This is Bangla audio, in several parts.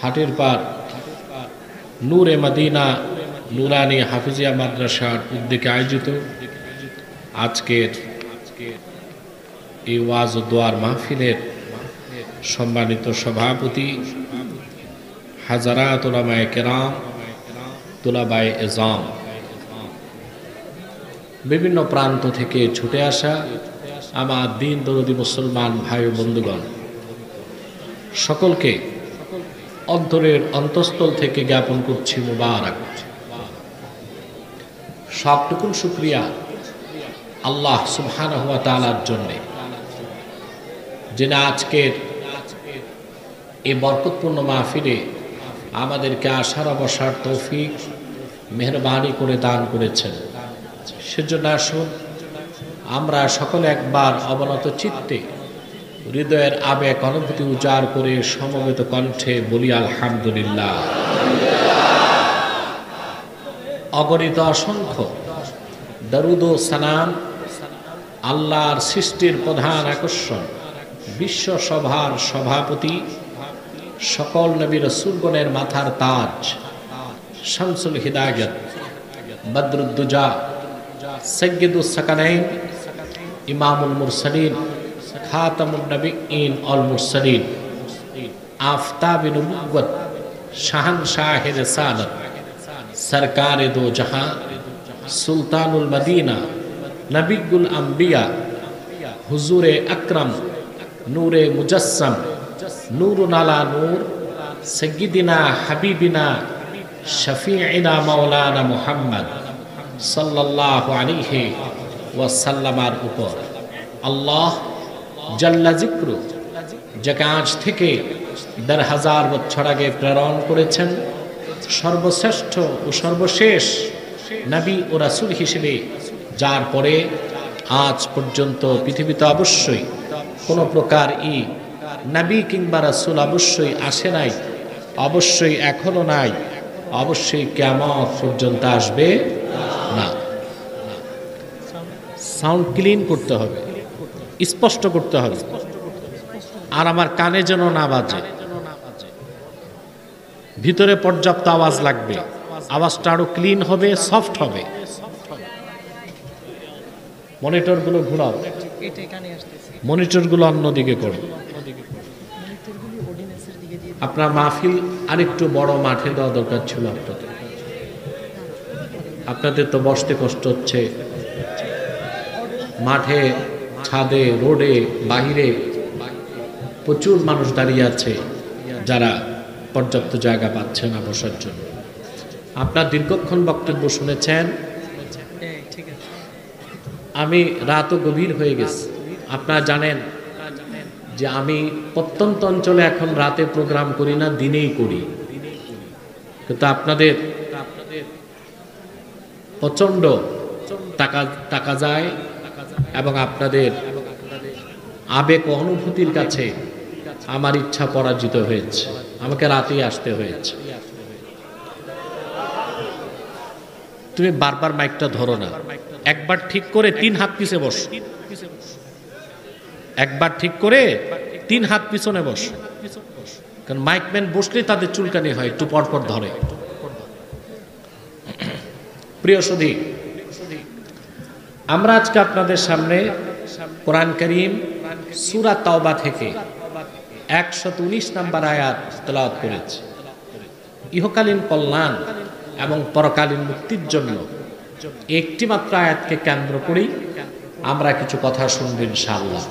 হাটের পার নূরে মদিনা নুরানি হাফিজিয়া মাদ্রাসার উদ্যোগে আয়োজিত আজকের এই ওয়াজ ও দোয়ার মাহফিলের সম্মানিত সভাপতি হাজারাত উলামায়ে কেরাম, তুলাবায়ে এজাম, বিভিন্ন প্রান্ত থেকে ছুটে আসা আমার দিন দরদি মুসলমান ভাই ও বন্ধুগণ, সকলকে অন্তরের অন্তঃস্থল থেকে জ্ঞাপন করছি মুবারক। সবটুকুন শুকরিয়া আল্লাহ সুবহানাহু ওয়া তাআলার জন্যে, যিনি আজকের এই বরকতপূর্ণ মাহফিলে আমাদেরকে আসার বসার তৌফিক মেহরবানি করে দান করেছেন। সেজন্য আসুন আমরা সকলে একবার অবনত চিত্তে হৃদয়ের আবেগ অনুভূতি উজাড় করে সমবেত কণ্ঠে বলি আলহামদুলিল্লাহ। অগণিত অসংখ্য দরুদ ও সালাম আল্লাহর সৃষ্টির প্রধান আকর্ষণ, বিশ্ব সভার সভাপতি, সকল নবী রাসূলগণের মাথার তাজ, শামসুল হিদায়াত, বদরুদ্দুজা, সাইয়্যিদুস সাকানাইন, ইমামুল মুরসালিন, খাতামুন নবিয়্যিন ওয়াল মুরসালিন, আফতাবে নবুওয়াত, শাহনশাহে রিসালাত, সরকারে দো জাহাঁ, সুলতানুল মদিনা, নবিয়ুল আম্বিয়া, হুজুরে আকরাম, নূরে মুজাসসাম, নূরুন আলা নূর, সাইয়্যিদিনা হাবিবিনা শফিঈনা মাওলানা মুহাম্মদ সাল্লাল্লাহু আলাইহি ওয়াসাল্লামের উপর আল্লাহ জাল্লা যিকরু, যাকে আজ থেকে ১০০০০ বছর আগে প্রেরণ করেছেন, সর্বশ্রেষ্ঠ ও সর্বশেষ নবী ও রাসূল হিসেবে, যার পরে আজ পর্যন্ত পৃথিবীতে অবশ্যই কোনো প্রকার নবী কিংবা রাসূল অবশ্যই আসে নাই, অবশ্যই এখনো নাই, অবশ্যই কিয়ামত পর্যন্ত আসবে না। সাউন্ড ক্লিন করতে হবে, স্পষ্ট করতে হবে, আর আমার কানে যেন না বাজে। ভিতরে পর্যাপ্ত আওয়াজ লাগবে, আওয়াজটা আরো ক্লিন হবে, সফট হবে। মনিটরগুলো ঘোরাও, মনিটরগুলো অন্যদিকে করো। আপনার মাহফিল আরেকটু বড় মাঠে দেওয়া দরকার ছিল আপনাদের। আপনাদের তো বসতে কষ্ট হচ্ছে, মাঠে, ছাদে, রোডে, বাহিরে প্রচুর মানুষ দাঁড়িয়ে আছে যারা পর্যাপ্ত জায়গা পাচ্ছে না বসার জন্য। আপনার দীর্ঘক্ষণ বক্তব্য শুনেছেন, আমি রাতও গভীর হয়ে গেছে। আপনারা জানেন যে আমি প্রত্যন্ত অঞ্চলে এখন রাতে প্রোগ্রাম করি না, দিনেই করি, কিন্তু আপনাদের প্রচন্ড টাকা যায় এবং আপনাদের আবেগ ও অনুভূতির কাছে আমার ইচ্ছা পরাজিত হয়েছে, আমাকে রাতেই আসতে হয়েছে। তুমি বারবার মাইকটা ধরো না, একবার ঠিক করে 3 হাত পিছে বস, একবার ঠিক করে 3 হাত পিছনে বস, কারণ মাইকম্যান বসলে তাদের চুলকানি হয়, একটু পরপর ধরে। প্রিয় সুধী, আমরা আজকে আপনাদের সামনে কোরআন কারীম সূরা তাওবা থেকে 119 নম্বর আয়াত তেলাওয়াত করেছি। ইহকালীন কল্যাণ এবং পরকালীন মুক্তির জন্য একটি মাত্র আয়াতকে কেন্দ্র করেই আমরা কিছু কথা শুনব ইনশাআল্লাহ।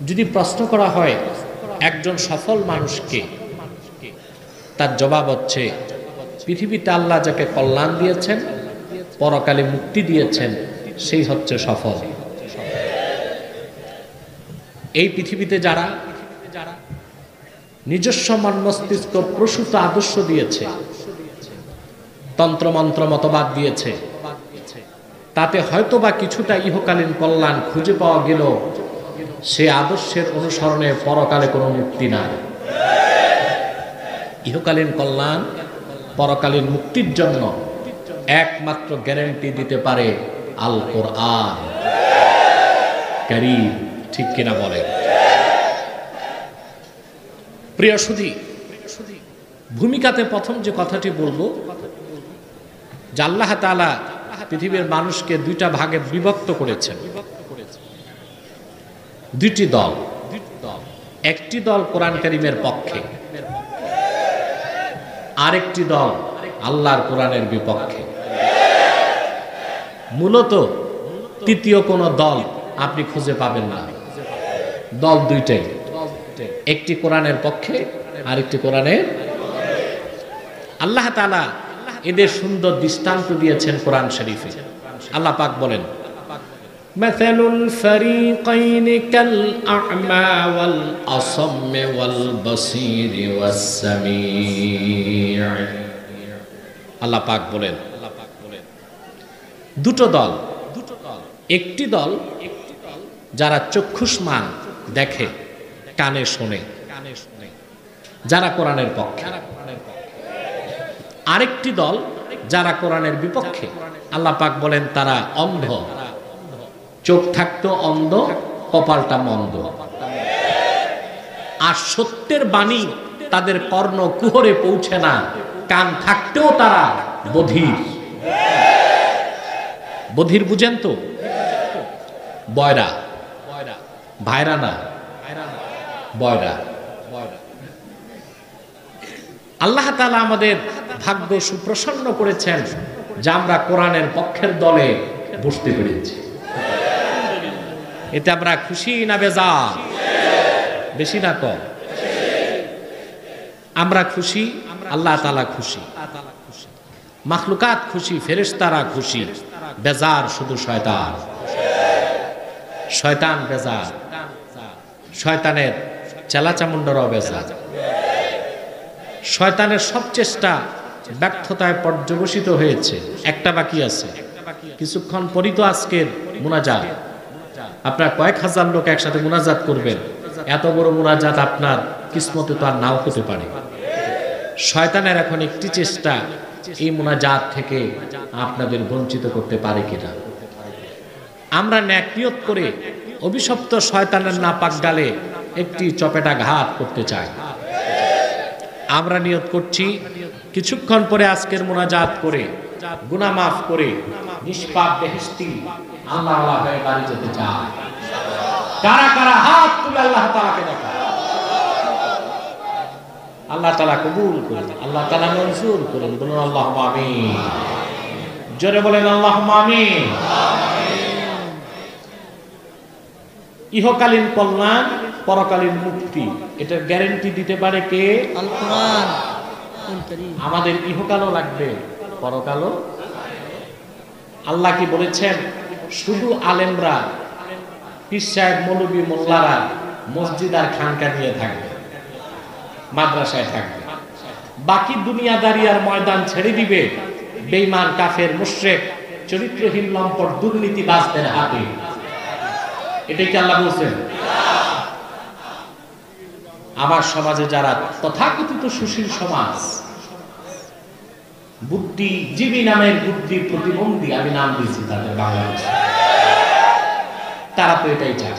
যদি প্রশ্ন করা হয় একজন সফল মানুষকে, তার জবাব হচ্ছে পৃথিবীতে আল্লাহ যাকে কল্যাণ দিয়েছেন, পরকালে মুক্তি দিয়েছেন, সেই হচ্ছে সফল। এই পৃথিবীতে যারা নিজস্ব মন মস্তিষ্ক প্রসূত আদর্শ দিয়েছে, তন্ত্রমন্ত্র মতবাদ দিয়েছে, তাতে হয়তোবা কিছুটা ইহকালীন কল্যাণ খুঁজে পাওয়া গেল, সে আদর্শের অনুসরণে পরকালে কোনো মুক্তি নাই। ইহকালীন কল্যাণ, পরকালীন মুক্তির জন্য একমাত্র গ্যারান্টি দিতে পারে আল কোরআন কারীম। ঠিক কিনা বলেন? প্রিয় সুধী, ভূমিকাতে প্রথম যে কথাটি বলবো, যে আল্লাহ তাআলা পৃথিবীর মানুষকে দুইটা ভাগে বিভক্ত করেছেন, দুইটি দল। একটি দল কোরআন কারীমের পক্ষে, আরেকটি দল আল্লাহর কোরআনের বিপক্ষে। মূলত তৃতীয় কোন দল আপনি খুঁজে পাবেন না। দল দুইটাই, একটি কোরআনের পক্ষে, আরেকটি কোরআনের। আল্লাহ তাআলা এদের সুন্দর দৃষ্টান্ত দিয়েছেন কোরআন শরীফে। আল্লাহ পাক বলেন, মাসালুল ফারিকাইনি কাল আ'মা ওয়াল আসাম্মি ওয়াল বাসীরি ওয়াস সামী'i। আল্লাহ পাক বলেন, দুটো দল। একটি দল যারা চক্ষুষ্মান, দেখে, কানে শোনে, যারা কোরআনের পক্ষে। আরেকটি দল যারা কোরআনের বিপক্ষে। আল্লাহ পাক বলেন তারা অন্ধ, চোখ থাকতো অন্ধ, কপালটা মন্দ। আর সত্যের বাণী তাদের কর্ণ কুহরে পৌঁছে না, কান থাকতেও তারা বধির। বধির বুঝেন তো? বয়রা, ভাইরা না, বয়রা। আল্লাহ তাআলা আমাদের ভাগ্য সুপ্রসন্ন করেছেন যে আমরা কোরআনের পক্ষের দলে বসতে পেরেছি। এতে আমরা খুশি না বেজার? বেশি না কম? আমরা খুশি, আল্লাহ তাআলা খুশি, মাখলুকাত খুশি, ফেরেশতারা খুশি। বেজার শুধু শয়তান। শয়তান বেজার, শয়তানের চেলাচামুন্ডারও বেজার। শয়তানের সব চেষ্টা ব্যর্থতায় পর্যবসিত হয়েছে। একটা বাকি আছে, কিছুক্ষণ পরই তো আজকের মুনাজাত। আপনার কয়েক হাজার লোক একসাথে মুনাজাত করবেন, এত বড় মুনাজাত আপনার কিসমতে তো আর নাও হতে পারে। শয়তানের এখন একটি চেষ্টা, এই মুনাজাত থেকে আপনাদের বঞ্চিত করতে পারে কিনা। আমরা নেক নিয়ত করে অভিশপ্ত শয়তানের নাপাক গালে একটি চপেটা ঘাত করতে চাই। আমরা নিয়ত করছি কিছুক্ষণ পরে আজকের মুনাজাত করে, গুনাহ মাফ করে, নিষ্পাপ বেহেশতি আল্লাহওয়ালা হয়ে বাড়ি যেতে চাই। কারা কারা হাত তুলে আল্লাহ তাআলাকে দেখা। আল্লাহ তাআলা কবুল করুন, আল্লাহ তাআলা মঞ্জুর করুন। বলুন আল্লাহুম্মা আমিন। জোরে বলেন আল্লাহুম্মা আমিন। ইহকালীন কল্যাণ, পরকালীন মুক্তি, এটার গ্যারান্টি দিতে পারে কে? আল কোরআন। আমাদের ইহকালও লাগবে, পরকালও। আল্লাহ কি বলেছেন? শুধু আলেমরা, পীর সাহেব, মৌলবী, মোল্লারা মসজিদ আর খানকা নিয়ে থাকবে, মাদ্রাসায় থাকবে। বাকি দুনিয়াদারি আর ময়দান ছেড়ে দিবে বেঈমান, কাফের, মুশরিক, চরিত্রহীন, লম্পট, দুর্নীতিবাজদের হাতে। এটাই কি আল্লাহ বলছেন? আমার সমাজে যারা তথাকথিত সুশীল সমাজ, বুদ্ধিজীবী নামের বুদ্ধি প্রতিবন্ধী, আমি নাম দিয়েছি তাদের বাংলাদেশে, তারা তো এটাই চায়।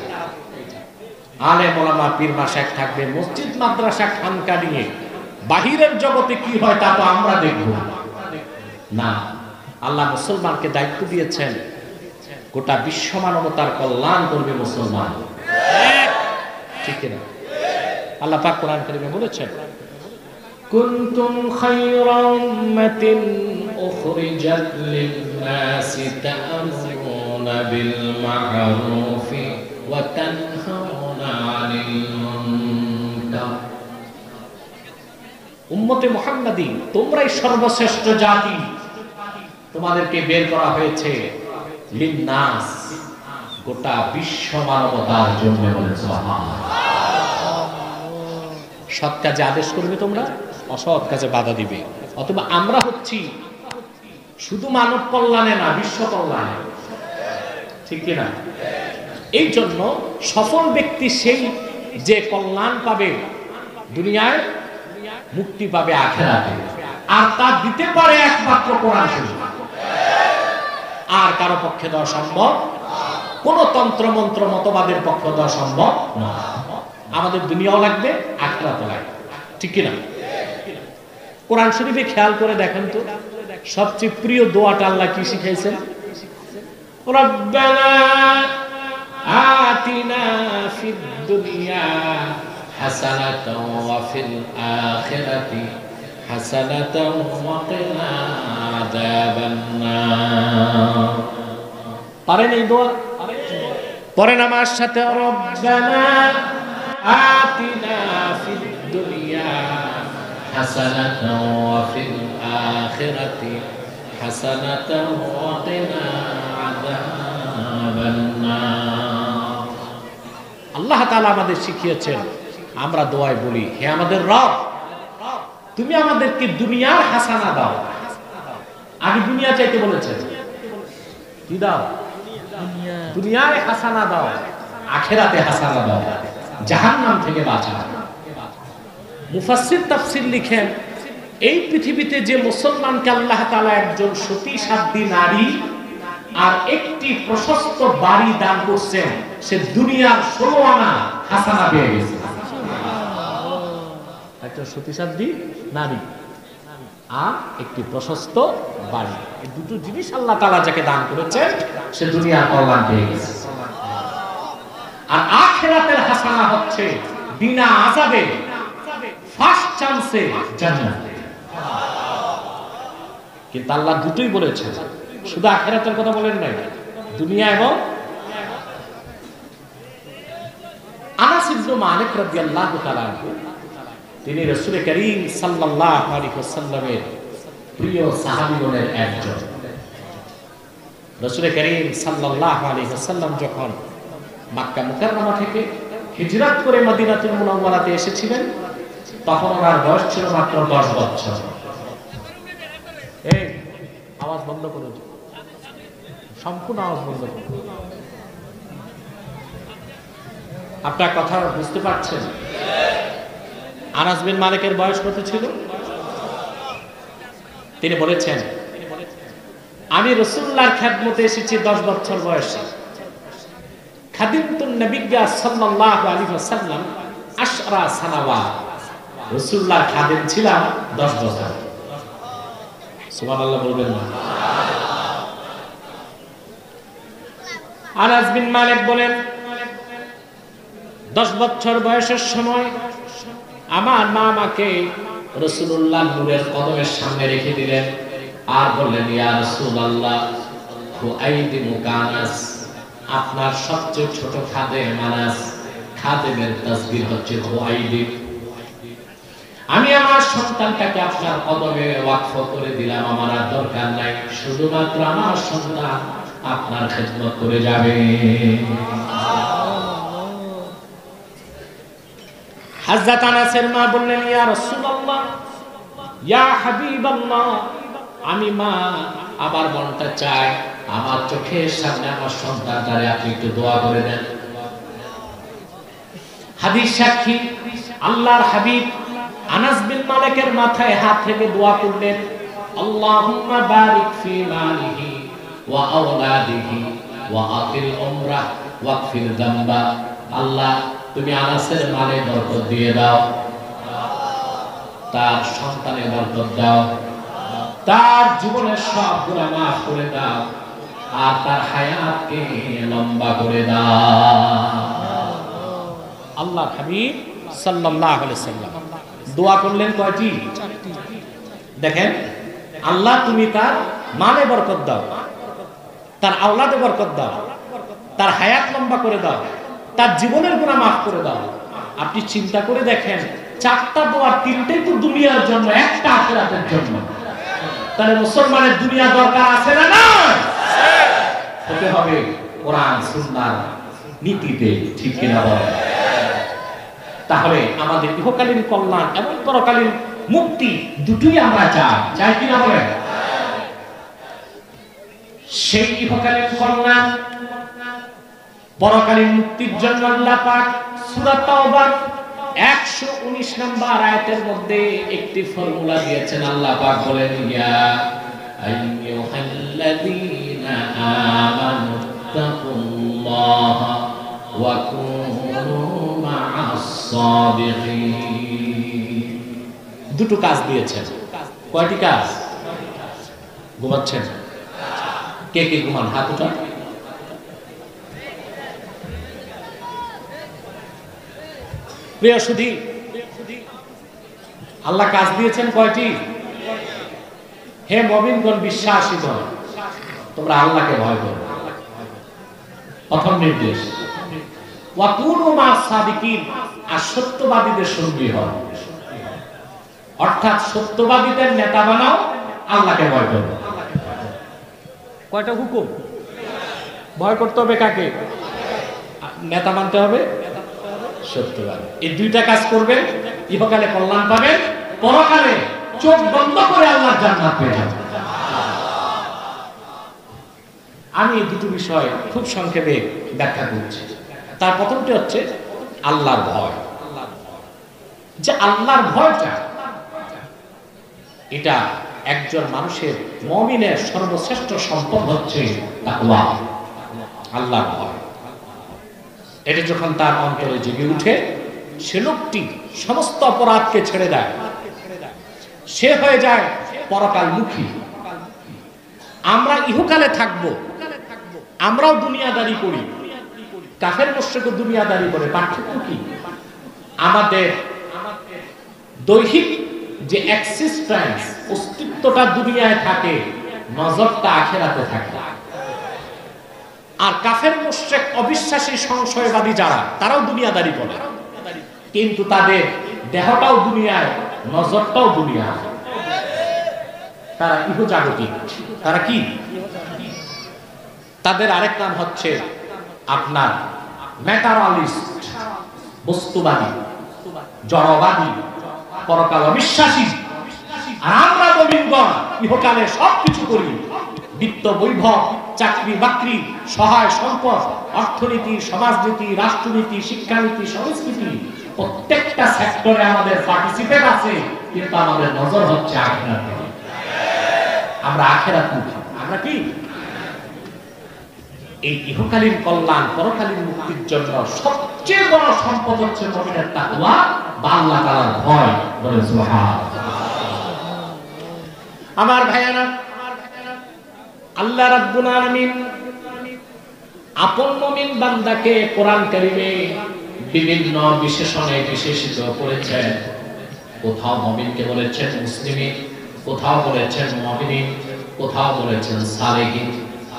আলেম ওলামা, পীর মাশায়েখ থাকবে, মসজিদ মাদ্রাসা খানকা নিয়ে বাহিরের জগতে কি হয় তা তো আমরা দেখব না। আল্লাহ মুসলমানকে দায়িত্ব দিয়েছেন, গোটা বিশ্ব মানবতার কল্যাণ করবে মুসলমান। ঠিক না? আল্লাহ পাক কোরআন কারীমে বলেছেন, কুনতুম খায়রা উম্মাতিন উখরিজাত লিন-নাসি তা'মুরুনা বিল মা'রুফি ওয়া তানহাউনা 'আনিল মুনকার। উম্মতে মুহাম্মাদী, তোমরাই সর্বশ্রেষ্ঠ জাতি। তোমাদেরকে বের করা হয়েছে লিন-নাস, গোটা বিশ্ব মানবতার জন্য। সৎ কাজে আদেশ করবে তোমরা, অসৎ কাজে বাধা দিবে। অথবা আমরা হচ্ছি শুধু মানব কল্যাণে না, বিশ্ব কল্যাণে। ঠিক কিনা? এই জন্য সফল ব্যক্তি সেই যে কল্যাণ পাবে দুনিয়ায়, মুক্তি পাবে আখিরাতে। আর তা দিতে পারে একমাত্র কোরআন শরীফ। আর কারো পক্ষে দেওয়া সম্ভব, কোন তন্ত্র মন্ত্র মতবাদের পক্ষে দেওয়া সম্ভব না। আমাদের দুনিয়াও লাগবে, আখিরাতও লাগবে। ঠিক কিনা? কোরআন শরীফে খেয়াল করে দেখেন তো সবচেয়ে প্রিয় দোয়াটা আল্লাহ কি শিখাইছেন? রব্বানা আতিনা ফিদ দুনিয়া হাসানাতাও ওয়া ফিল আখিরাতি হাসানাতাও ওয়া কিনা আযাবান নার। পারেন এই দোয়া? পড়েন আমার সাথে, রব্বানা আতিনা ফিদ দুনিয়া হাসানাতাও ওয়া ফিল আখিরাতি হাসানাতাও ওয়া কিনা আযাবান নার। আল্লাহ তাআলা আমাদের শিখিয়েছেন, আমরা দোয়ায় বলি, হে আমাদের রব, তুমি আমাদেরকে দুনিয়ার হাসানা দাও। আগে দুনিয়া চাইতে বলেছেন, কি দাও? দুনিয়ায় হাসানা দাও, আখিরাতে হাসানা দাও, জাহান্নাম থেকে বাঁচাও। মুফাসসির তাফসীর লিখেন, এই পৃথিবীতে যে মুসলমানকে আল্লাহ তাআলা একজন সতী সাধ্বী নারী আর একটি প্রশস্ত বাড়ি দান করছেন, সে দুনিয়ার 16 আনা হাসানা পেয়ে গেছে। একটা সতী সাধ্বী নারী আর একটি প্রশস্ত বাড়ি, এই দুটো জিনিস আল্লাহ তাআলা যাকে দান করেছেন সে দুনিয়ার কল্যাণ পেয়ে গেছে। আর আখিরাতের হাসানা হচ্ছে বিনা আযাবে ফার্স্ট চান্সে জান্নাত। কিন্তু আল্লাহ দুটোই বলেছেন, শুধু আখিরাতের কথা বলেন নাই, দুনিয়া এবং। আনাস ইবনে মালিক রাদিয়াল্লাহু তাআলা তিনি রাসূল করিম সাল্লাল্লাহু আলাইহি ওয়াসাল্লামের প্রিয় সাহাবীগণের একজন। রাসূল করিম সাল্লাল্লাহু আলাইহি ওয়াসাল্লাম যখন মক্কা মুকাররমা থেকে হিজরত করে মদিনাতুল মুনাওয়ারাতে এসেছিলেন, তখন ওনার বয়স ছিল মাত্র 10 বছর। এই আওয়াজ বন্ধ করুন, সম্পূর্ণ আওয়াজ বন্ধ করুন। আপনার কথা বুঝতে পারছেন? আনাস বিন মালিকের বয়স কত ছিল? তিনি বলেছেন, আমি রাসূলুল্লাহর খেদমতে এসেছি 10 বছর বয়সে। খাদিমতুন নবী সাল্লাল্লাহু আলাইহি ওয়াসাল্লাম 10 সানাওয়াত, রাসূলুল্লাহর খাদিম ছিলাম 10 বছর। সুবহানাল্লাহ বলবেন না? আনাস বিন মালিক বলেন, 10 বছর বয়সের সময় আমার মা আমাকে রাসূলুল্লাহ নূরের কদমের সামনে রেখে দিলেন আর বললেন, ইয়া রাসূলুল্লাহ খুআইদিমুকা আনাস, আপনার সবচেয়ে ছোট খাদেম আনাস, খাদেমের তাসবির হচ্ছে খুআইদিম। আমি আমার সন্তানটাকে আপনার কদমে ওয়াকফ করে দিলাম, আমার আর দরকার নাই, শুধুমাত্র আমার সন্তান আপনার খেদমত করে যাবে। হযরত আনাসের মা বললেন, ইয়া রাসূলুল্লাহ, ইয়া হাবিবাল্লাহ, আমি মা, আমার মনটা চায় আমার চোখের সামনে আমার সন্তানটারে আপনি একটু দোয়া করে দেন। হাদিস সাক্ষী, আল্লাহর হাবিব আনাস বিন মালিকের মাথায় হাত রেখে দোয়া করলেন, আল্লাহুম্মা বারিক ফি মালিহি ওয়া আওলাদিহি ওয়া আতিল উমরাহ ওয়াগফির যামবা। আল্লাহ, তুমি আনাসের মালে বরকত দিয়ে দাও, তার সন্তানে বরকত দাও, তার জীবনের সব গুনাহ মাফ করে দাও, আর তার হায়াতকে লম্বা করে দাও। আল্লাহর হাবিব সাল্লাল্লাহু আলাইহি সাল্লাম দোয়া করলেন কয়টি? 4টি। দেখেন, আল্লাহ তুমি তার মালে বরকত দাও, তার আওলাদে বরকত দাও, তার হায়াত লম্বা করে দাও, তার জীবনের গুনাহ মাফ করে দাও। আপনি চিন্তা করে দেখেন, 4টা দোয়া, 3টাই তো দুনিয়ার জন্য, একটা আখিরাতের জন্য। তাহলে মুসলমানের দুনিয়া দরকার আছে না? না, হতে হবে কোরআন সুন্নাহর নীতিতে, ঠিক কিনা বলেন? তাহলে আমাদের ইহকালীন কল্যাণ এবং পরকালীন মুক্তি দুটোই আমরা চাই কিনা বলেন? সেই ইহকালীন কল্যাণ পরকালীন মুক্তির জন্য আল্লাহ পাক সূরা তাওবার 119 নম্বর আয়াতের মধ্যে একটি ফর্মুলা দিয়েছেন। আল্লাহ পাক বলেন, ইয়া আইয়ুহাল্লাযীনা আমানুত্তাকুল্লাহা ওয়া কুনু মা'আস সাদিকিন। দুটো কাজ দিয়েছেন। কয়টি কাজ? ঘুমাচ্ছেন? কে কে ঘুমান হাত উঠান। প্রিয় সুধী, আল্লাহ কাজ দিয়েছেন কয়টি? হে মুমিনগণ, বিশ্বাসী গণ, তোমরা আল্লাহকে ভয় করো। প্রথম নির্দেশ, ওয়া কুনু মা'আস সাদিকিন, আর সত্যবাদীদের সঙ্গী হও। অর্থাৎ সত্যবাদীদের নেতা বানাও, আল্লাহকে ভয় করো। কয়টা হুকুম? ভয় করতে হবে কাকে? নেতা মানতে হবে সত্যবাদী। এই দুইটা কাজ করবেন, ইহকালে কল্যাণ পাবেন, পরকালে চোখ বন্ধ করে আল্লাহর জান্নাত পেয়ে যাবেন। আমি এই দুটো বিষয় খুব সংক্ষেপে ব্যাখ্যা করছি। তার প্রথমটি হচ্ছে আল্লাহর ভয়। যে আল্লাহর ভয়টা, এটা একজন মানুষের মুমিনের সর্বশ্রেষ্ঠ সম্পদ হচ্ছে তাকওয়া, আল্লাহর ভয়। এটা যখন তার অন্তরে জেগে উঠে, সে লোকটি সমস্ত অপরাধকে ছেড়ে দেয়, সে হয়ে যায় পরকালমুখী। আমরা ইহকালে থাকব, আমরাও দুনিয়াদারি করি, কাফের মুশরিকও দুনিয়াদারি করে। পার্থক্য কি? আমাদের দৈহিক যে এক্সিস্টেন্স, অস্তিত্বটা দুনিয়ায় থাকে, নজরটা আখিরাতে থাকে। আর কাফের মুশরিক, অবিশ্বাসী, সংশয়বাদী যারা, তারাও দুনিয়াদারি করে, কিন্তু তাদের দেহটাও দুনিয়ায়, নজরটাও দুনিয়ায়। তারা ইহজাগতিক। তারা কি? তাদের আরেক নাম হচ্ছে আপনার ম্যাটারালিস্ট, বস্তুবাদী, জড়বাদী, পরকাল অবিশ্বাসী। আর আমরা মুমিনগণ ইহকালে সবকিছু করি। বিত্ত, বৈভব, চাকরি বাকরি, সহায় সম্পদ, অর্থনীতি, সমাজনীতি, রাষ্ট্রনীতি, শিক্ষানীতি, সংস্কৃতি, প্রত্যেকটা সেক্টরে আমাদের পার্টিসিপেট আছে, কিন্তু আমাদের নজর হচ্ছে আখিরাতে। আমরা আখিরাতমুখী। আমরা কি? এই ইহকালীন কল্যাণ, পরকালীন মুক্তির জন্য সবচেয়ে বড় সম্পদ হচ্ছে মুমিনের তাকওয়া বা আল্লাহ তাআলার ভয়। বলে সুবহানাল্লাহ। আমার ভাইয়েরা, আল্লাহ রাব্বুল আলামিন আপন মুমিন বান্দাকে কোরআন কারীমে বিভিন্ন বিশেষণে বিশেষিত করেছেন। কোথাও মুমিনকে বলেছেন মুসলিমিন, কোথাও বলেছেন মুমিনিন, কোথাও বলেছেন সালেহিন,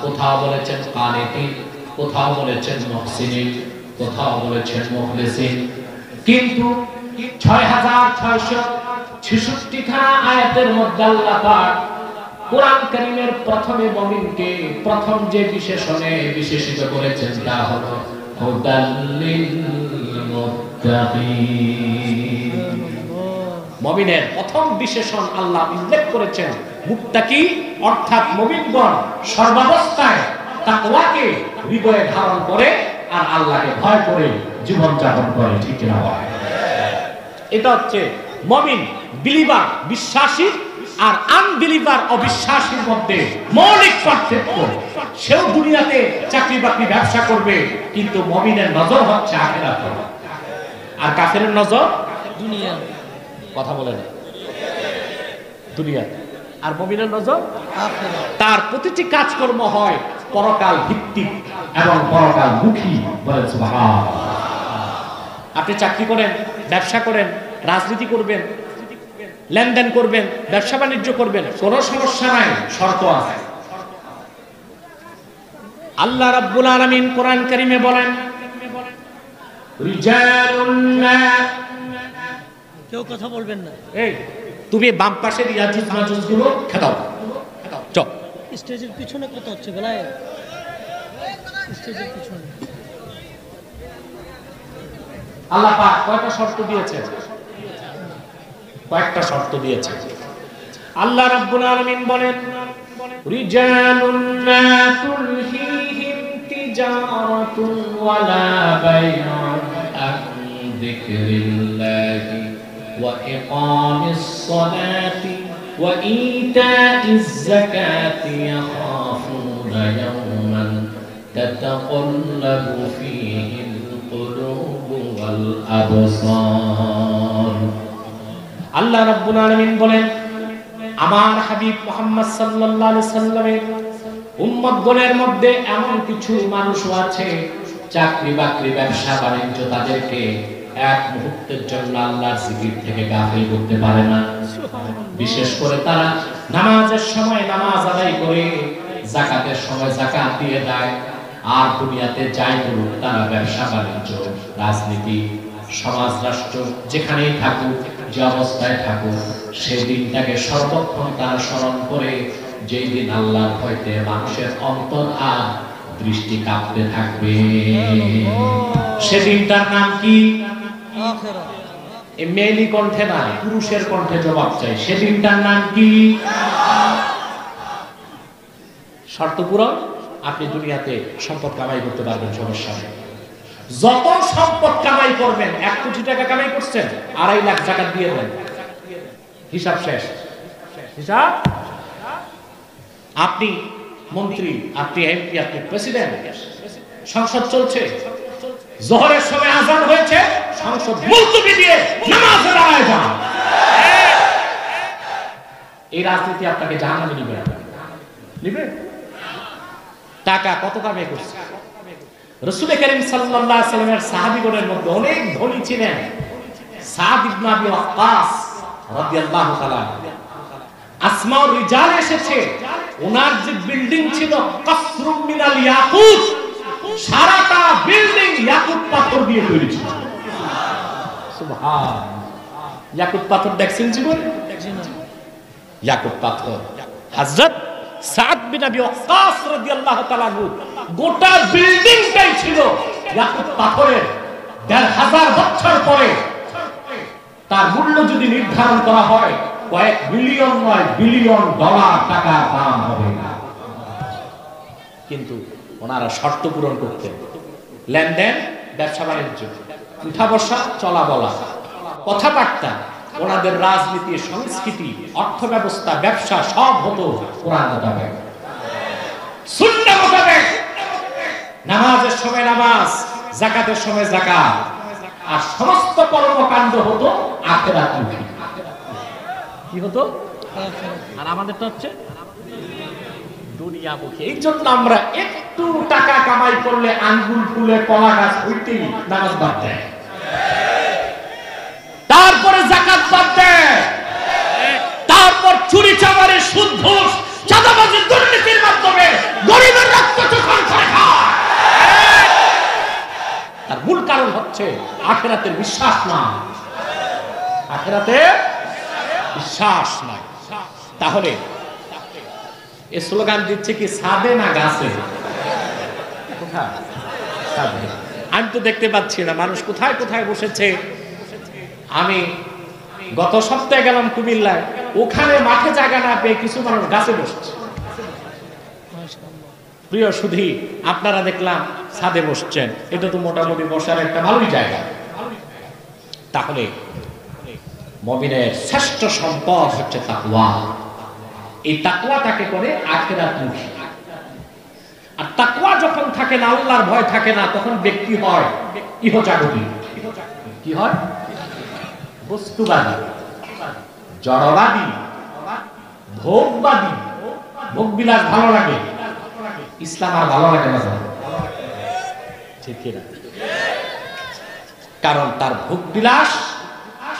কোথাও বলেছেন কানিতিন, কোথাও বলেছেন মুহসিনিন, কোথাও বলেছেন মুখলিসিন। কিন্তু ৬৬৬৬ খানা আয়াতের মধ্যে আল্লাহ পাক কোরআন কারীমের প্রথমে মুমিনকে প্রথম যে বিশেষণে বিশেষিত করেছেন তা হলো হুদাল লিল মুত্তাকিন। মুমিনের প্রথম বিশেষণ আল্লাহ উল্লেখ করেছেন মুত্তাকি, অর্থাৎ মুমিনগণ সর্বাবস্থায় তাকওয়াকে হৃদয়ে ধারণ করে আর আল্লাহকে ভয় করে জীবন যাপন করে। ঠিক না? এটা হচ্ছে মুমিন, বিলিভার, বিশ্বাসী, আর আনবিলিভার, অবিশ্বাসীর মধ্যে মৌলিক পার্থক্য। সেও দুনিয়াতে চাকরি বাকরি ব্যবসা করবে, কিন্তু মুমিনের নজর হচ্ছে আখিরাতে, আর কাফেরের নজর দুনিয়া। কথা বলে না, দুনিয়া। আর মুমিনের নজর আখিরাত। তার প্রতিটি কাজকর্ম হয় পরকাল ভিত্তিক এবং পরকাল মুখী। বলেন সুবহানাল্লাহ। আপনি চাকরি করেন, ব্যবসা করেন, রাজনীতি করবেন, লেনদেন করবেন, ব্যবসা বাণিজ্য করবেন, কোনো সমস্যা নাই, শর্ত আছে। আল্লাহ রাব্বুল আলামিন কোরআন কারীমে বলেন, কেউ কথা বলবেন না। এই তুমি বাম পাশের ইয়াজুজ মাজুজ গুলো খেদাও, চল। স্টেজের পিছনে কত হচ্ছে বেলায়? স্টেজের পিছনে আল্লাহ পাক কয়টা শর্ত দিয়েছেন? কয়েকটা শর্ত দিয়েছেন। আল্লাহ রাব্বুল আলামিন বলেন, রিজালুন লা তুলহিহিম তিজারাতুন ওয়ালা বাইউন আন যিকরিল্লাহি ওয়া ইকামিস সালাতি ওয়া ইতাইজ যাকাতি ইয়াখাফুনা ইয়াওমান তাতাকাল্লাবু ফীহিল কুলুবু ওয়াল আবসার। আল্লাহ রাব্বুল আলামিন বলেন, আমার হাবিব মুহাম্মদ সাল্লাল্লাহু আলাইহি সাল্লামের উম্মতগণের মধ্যে এমন কিছু মানুষ আছে, চাকরি বাকরি ব্যবসা বাণিজ্য তাদেরকে এক মুহূর্তের জন্য আল্লাহর জিকির থেকে গাফিল করতে পারে না। বিশেষ করে তারা নামাজের সময় নামাজ আদায় করে, যাকাতের সময় যাকাত দিয়ে দেয়, আর দুনিয়াতে যাই করুক, তারা ব্যবসা বাণিজ্য, রাজনীতি, সমাজ রাষ্ট্র যেখানেই থাকুক, যে অবস্থায় থাকুক, সেই দিনটাকে সর্বক্ষণ তারা স্মরণ করে, যেই দিন আল্লাহর ভয়তে মানুষের অন্তর আর দৃষ্টি কাঁপতে থাকবে। সেদিনটার নাম কি? মেয়েলি কণ্ঠে না, পুরুষের কণ্ঠে জবাব চাই। সেদিনটার নাম কি? শর্ত পূরণ, আপনি দুনিয়াতে সম্পদ কামাই করতে পারবেন, সমস্যা নেই। যত সম্পদ কামাই করবেন, 1 কোটি টাকা কামাই করছেন, 2.5 লাখ টাকা দিয়ে দেন, হিসাব শেষ। হিসাব, আপনি মন্ত্রী, আপনি এমপি, আপনি প্রেসিডেন্ট, সংসদ চলছে, জোহরের সময় আযান হয়েছে, সংসদ মুলতবি দিয়ে নামাজের আয়োজন। এই রাজনীতি আপনাকে জাহান্নামে নিবে। নিবে? টাকা কত কামাই করছে? রাসূল করিম সাল্লাল্লাহু আলাইহি ওয়াসাল্লামের সাহাবীগণের মধ্যে অনেক ধনী ছিলেন সাদ ইবনে আবি ওয়াক্কাস রাদিয়াল্লাহু তাআলা। আসমাউর রিজাল এসেছে, ওনার যে বিল্ডিং ছিল কাসরুম মিনাল ইয়াকুত, সারাটা বিল্ডিং ইয়াকুত পাথর দিয়ে তৈরি ছিল। সুবহান। ইয়াকুত পাথর দেখছেন জীবনে? ইয়াকুত পাথর। হযরত সাদ বিন আবি ওয়াক্কাস রাদিয়াল্লাহু তাআলা গোটা বিল্ডিংটাই ছিল ইয়াকুত পাথরের। ১৫০০ বছর পরে তার মূল্য যদি নির্ধারণ করা হয়, কয়েক মিলিয়ন নয়, বিলিয়ন ডলার টাকার দাম হবে না। কিন্তু ওনারা শর্ত পূরণ করতেন, লেনদেন, ব্যবসা বাণিজ্য, উঠা বসা, চলা বলা, কথাবার্তা, ওনাদের রাজনীতি, সংস্কৃতি, অর্থ ব্যবস্থা, ব্যবসা সব হতো কোরআন মোতাবেক, সুন্নাহ মোতাবেক। নামাজের সময় নামাজ, যাকাতের সময় যাকাত, আর সমস্ত কর্মকাণ্ড হতো আখিরাতমুখী। কি হতো? আর আমাদেরটা হচ্ছে দুনিয়ামুখী। এই জন্য আমরা একটু টাকা কামাই করলে আঙ্গুল ফুলে কলা গাছ হইতেই নামাজ বাদ দেয়, তারপরে যাকাত বাদ দেয়, তারপর চুরি চামারি, সুদ ঘুষ, চাঁদাবাজি, দুর্নীতির মাধ্যমে গরিবের রক্ত চোখন করে খায়। তার মূল কারণ হচ্ছে আখিরাতের বিশ্বাস না, আখিরাতের বিশ্বাস নাই। তাহলে এই স্লোগান দিচ্ছে কি সাদে না গাছে? কোথায়? সাদে। আমি তো দেখতে পাচ্ছি না মানুষ কোথায় কোথায় বসেছে। আমি গত সপ্তাহে গেলাম কুমিল্লায়, ওখানে মাঠে জায়গা না পেয়ে কিছু মানুষ গাছে বসছে। প্রিয় সুধী, আপনারা দেখলাম ছাদে বসছেন, এটা তো মোটামুটি বসার একটা ভালোই জায়গা। তাহলে মুমিনের শ্রেষ্ঠ সম্পদ হচ্ছে তাকওয়া। এই তাকওয়াটাকে করে আখিরাতমুখী। আর তাকওয়া যখন থাকে না, আল্লাহর ভয় থাকে না, তখন ব্যক্তি হয় ইহজাগতিক। কি হয়? বস্তুবাদী, জড়বাদী, ভোগবাদী। ভোগবিলাস ভালো লাগে, ইসলাম আর ভালো লাগে না। ঠিক কিনা? কারণ তার ভোগবিলাস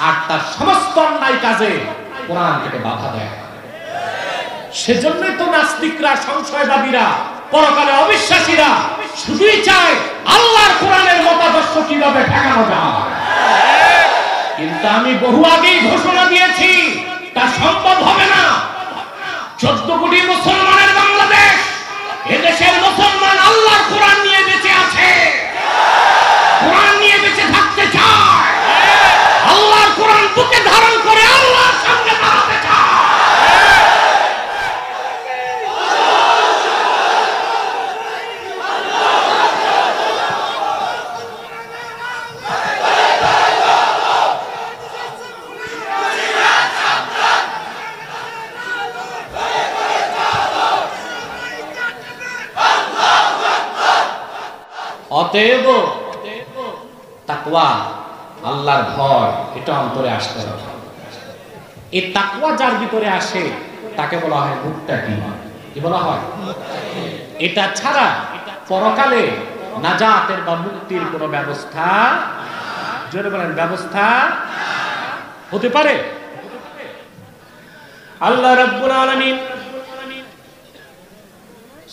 আর তার সমস্ত অন্যায় কাজে কোরআন থেকে বাধা দেয়। সেজন্যই তো নাস্তিকরা, সংশয়বাদীরা, পরকালে অবিশ্বাসীরা শুধুই চায় আল্লাহর কোরআনের মতাদর্শ কিভাবে ঠেকানো যায়। কিন্তু আমি বহু আগেই ঘোষণা দিয়েছি, তা সম্ভব হবে না। 14 কোটি মুসলমানের বাংলাদেশ, এদেশের মুসলমান আল্লাহর কোরআন নিয়ে বেঁচে আছে, কোরআন নিয়ে বেঁচে থাকতে চায়, আল্লাহর কোরআন বুকে ধারণ করে আল্লাহর সামনে দাঁড়াতে চায়। অতএব তাকওয়া, আল্লাহর ভয়, এটা অন্তরে আসতে হবে। এই তাকওয়া যার ভিতরে আসে তাকে বলা হয় মুত্তাকি। কি বলা হয়? এটা ছাড়া পরকালে নাজাতের বা মুক্তির কোনো ব্যবস্থা, জোরে বলেন, ব্যবস্থা হতে পারে? আল্লাহ রাব্বুল আলামিন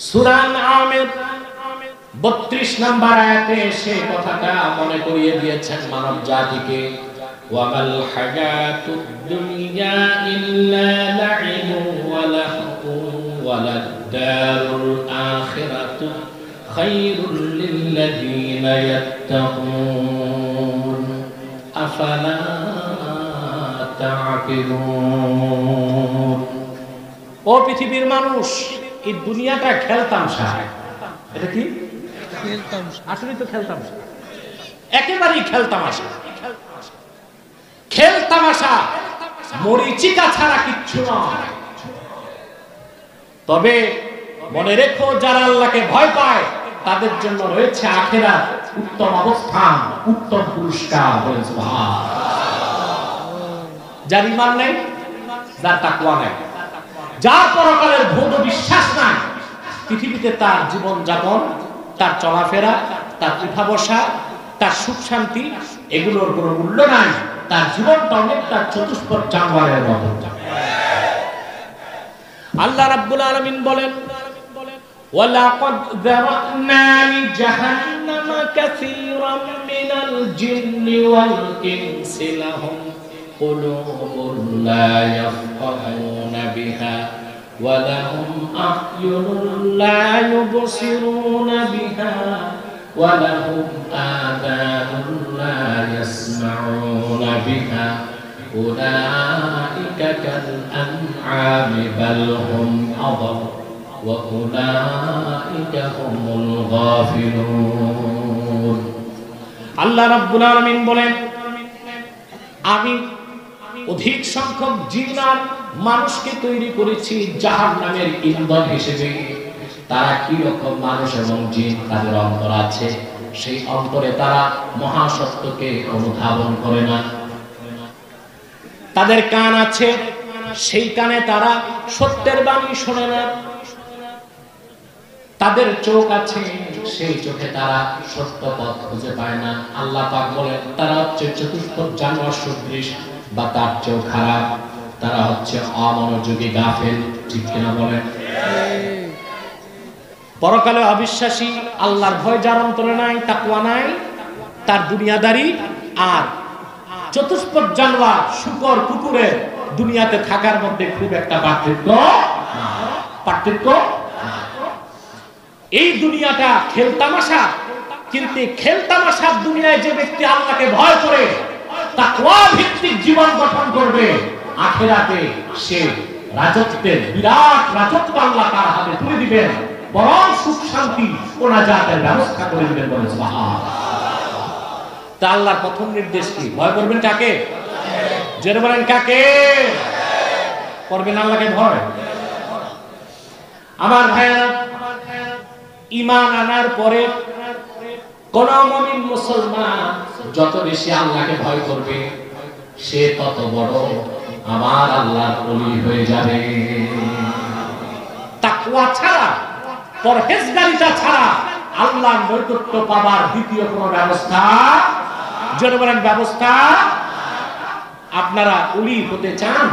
সূরা আনআমের 32 নম্বর আয়াতে সেই কথাটা মনে করিয়ে দিয়েছেন মানব জাতিকে, ওয়ামাল হায়াতুদ দুনিয়া ইল্লা লাইবু ওয়া লাহু ওয়া লাদ-দারুল আখিরাতু খায়রুল লিল্লাযীনা ইয়াত্তাকুন আফালা তা'কিলুন। ও পৃথিবীর মানুষ, এই দুনিয়াটা খেলতামশা। এটা কি খেলতামশা? আসলে তো খেলতামশা, একেবারেই খেলতামশা। খেলতামশা, মরিচিকা ছাড়া কিচ্ছু নয়। তবে মনে রেখো, যারা আল্লাহকে ভয় পায় তাদের জন্য রয়েছে আখিরাত, উত্তম অবস্থান, উত্তম পুরস্কার। বলেন সুবহানাল্লাহ। যার ঈমান নেই, যার তাকওয়া নেই, যার পরকালের ভৌত বিশ্বাস নাই, পৃথিবীতে তার জীবন যাপন, তার চলাফেরা, তার উঠা বসা, তার সুখ শান্তি, এগুলোর কোনো মূল্য নাই। তার জীবনটা অনেকটা চতুষ্পদ জানোয়ারের মতো। আল্লাহ রাব্বুল আলামিন বলেন, ওয়ালাকাদ যারানা লিজাহান্নামা কাসীরাম মিনাল জিন্নি ওয়াল ইনসি লাহুম কুলুবুন লা ইয়াফকাহুনা বিহা ওয়া লাহুম আ'য়ুনুন লা ইউবসিরুনা বিহা ওয়া লাহুম আযানুন লা ইয়াসমাউনা বিহা উলাইকা কাল আন'আমি বাল হুম আযাল ওয়া উলাইকা হুমুল গাফিলুন। আল্লাহ রাব্বুল আলামিন বলেন, আমি অধিক সংখ্যক জিন আর মানুষকে তৈরি করেছি জাহান্নামের ইন্ধন হিসেবে। তারা কি রকম মানুষ এবং জিন, তাদের অন্তর আছে, সেই অন্তরে তারা মহাসত্যকে অনুধাবন করে না। তাদের কান আছে, সেই কানে তারা সত্যের বাণী শোনে না। তাদের চোখ আছে, সেই চোখে তারা সত্য পথ খুঁজে পায় না। আল্লাহ পাক বলেন, তারা হচ্ছে চতুষ্পদ জানোয়ার সদৃশ বা তার চেয়েও খারাপ। তারা হচ্ছে অমনোযোগী, গাফেল। ঠিক কিনা বলেন? পরকালে অবিশ্বাসী, আল্লাহর ভয় যার অন্তরে নাই, তাকওয়া নাই, তার দুনিয়াদারি আর চতুষ্পদ জানোয়ার, শূকর, কুকুরের দুনিয়াতে থাকার মধ্যে খুব একটা পার্থক্য। এই দুনিয়াটা খেলতামাশা, কিন্তু খেলতামাশার দুনিয়ায় যে ব্যক্তি আল্লাহকে ভয় করে তাকওয়া ভিত্তিক জীবন গঠন করবে, আখিরাতে সে রাজত্বের বিরাট রাজত্ব আল্লাহ তার হাতে তুলে দিবেন, বরং সুখ শান্তি ও নাজাতের ব্যবস্থা করে দিবেন। বলেন সুবহানাল্লাহ। তা আল্লাহর প্রথম নির্দেশ কি? ভয় করবেন কাকে? জোরে বলেন, কাকে করবেন? আল্লাহকে ভয়। আমার ভাইয়েরা, ঈমান আনার পরে কোন মুমিন মুসলমান যত বেশি আল্লাহকে ভয় করবে, সে তত বড় আমার আল্লাহর ওলি হয়ে যাবে। তাকওয়া ছাড়া, পরহেজগারিতা ছাড়া আল্লাহর নৈকট্য পাবার দ্বিতীয় কোনো ব্যবস্থা, জোরে বলেন, ব্যবস্থা। আপনারা ওলি হতে চান?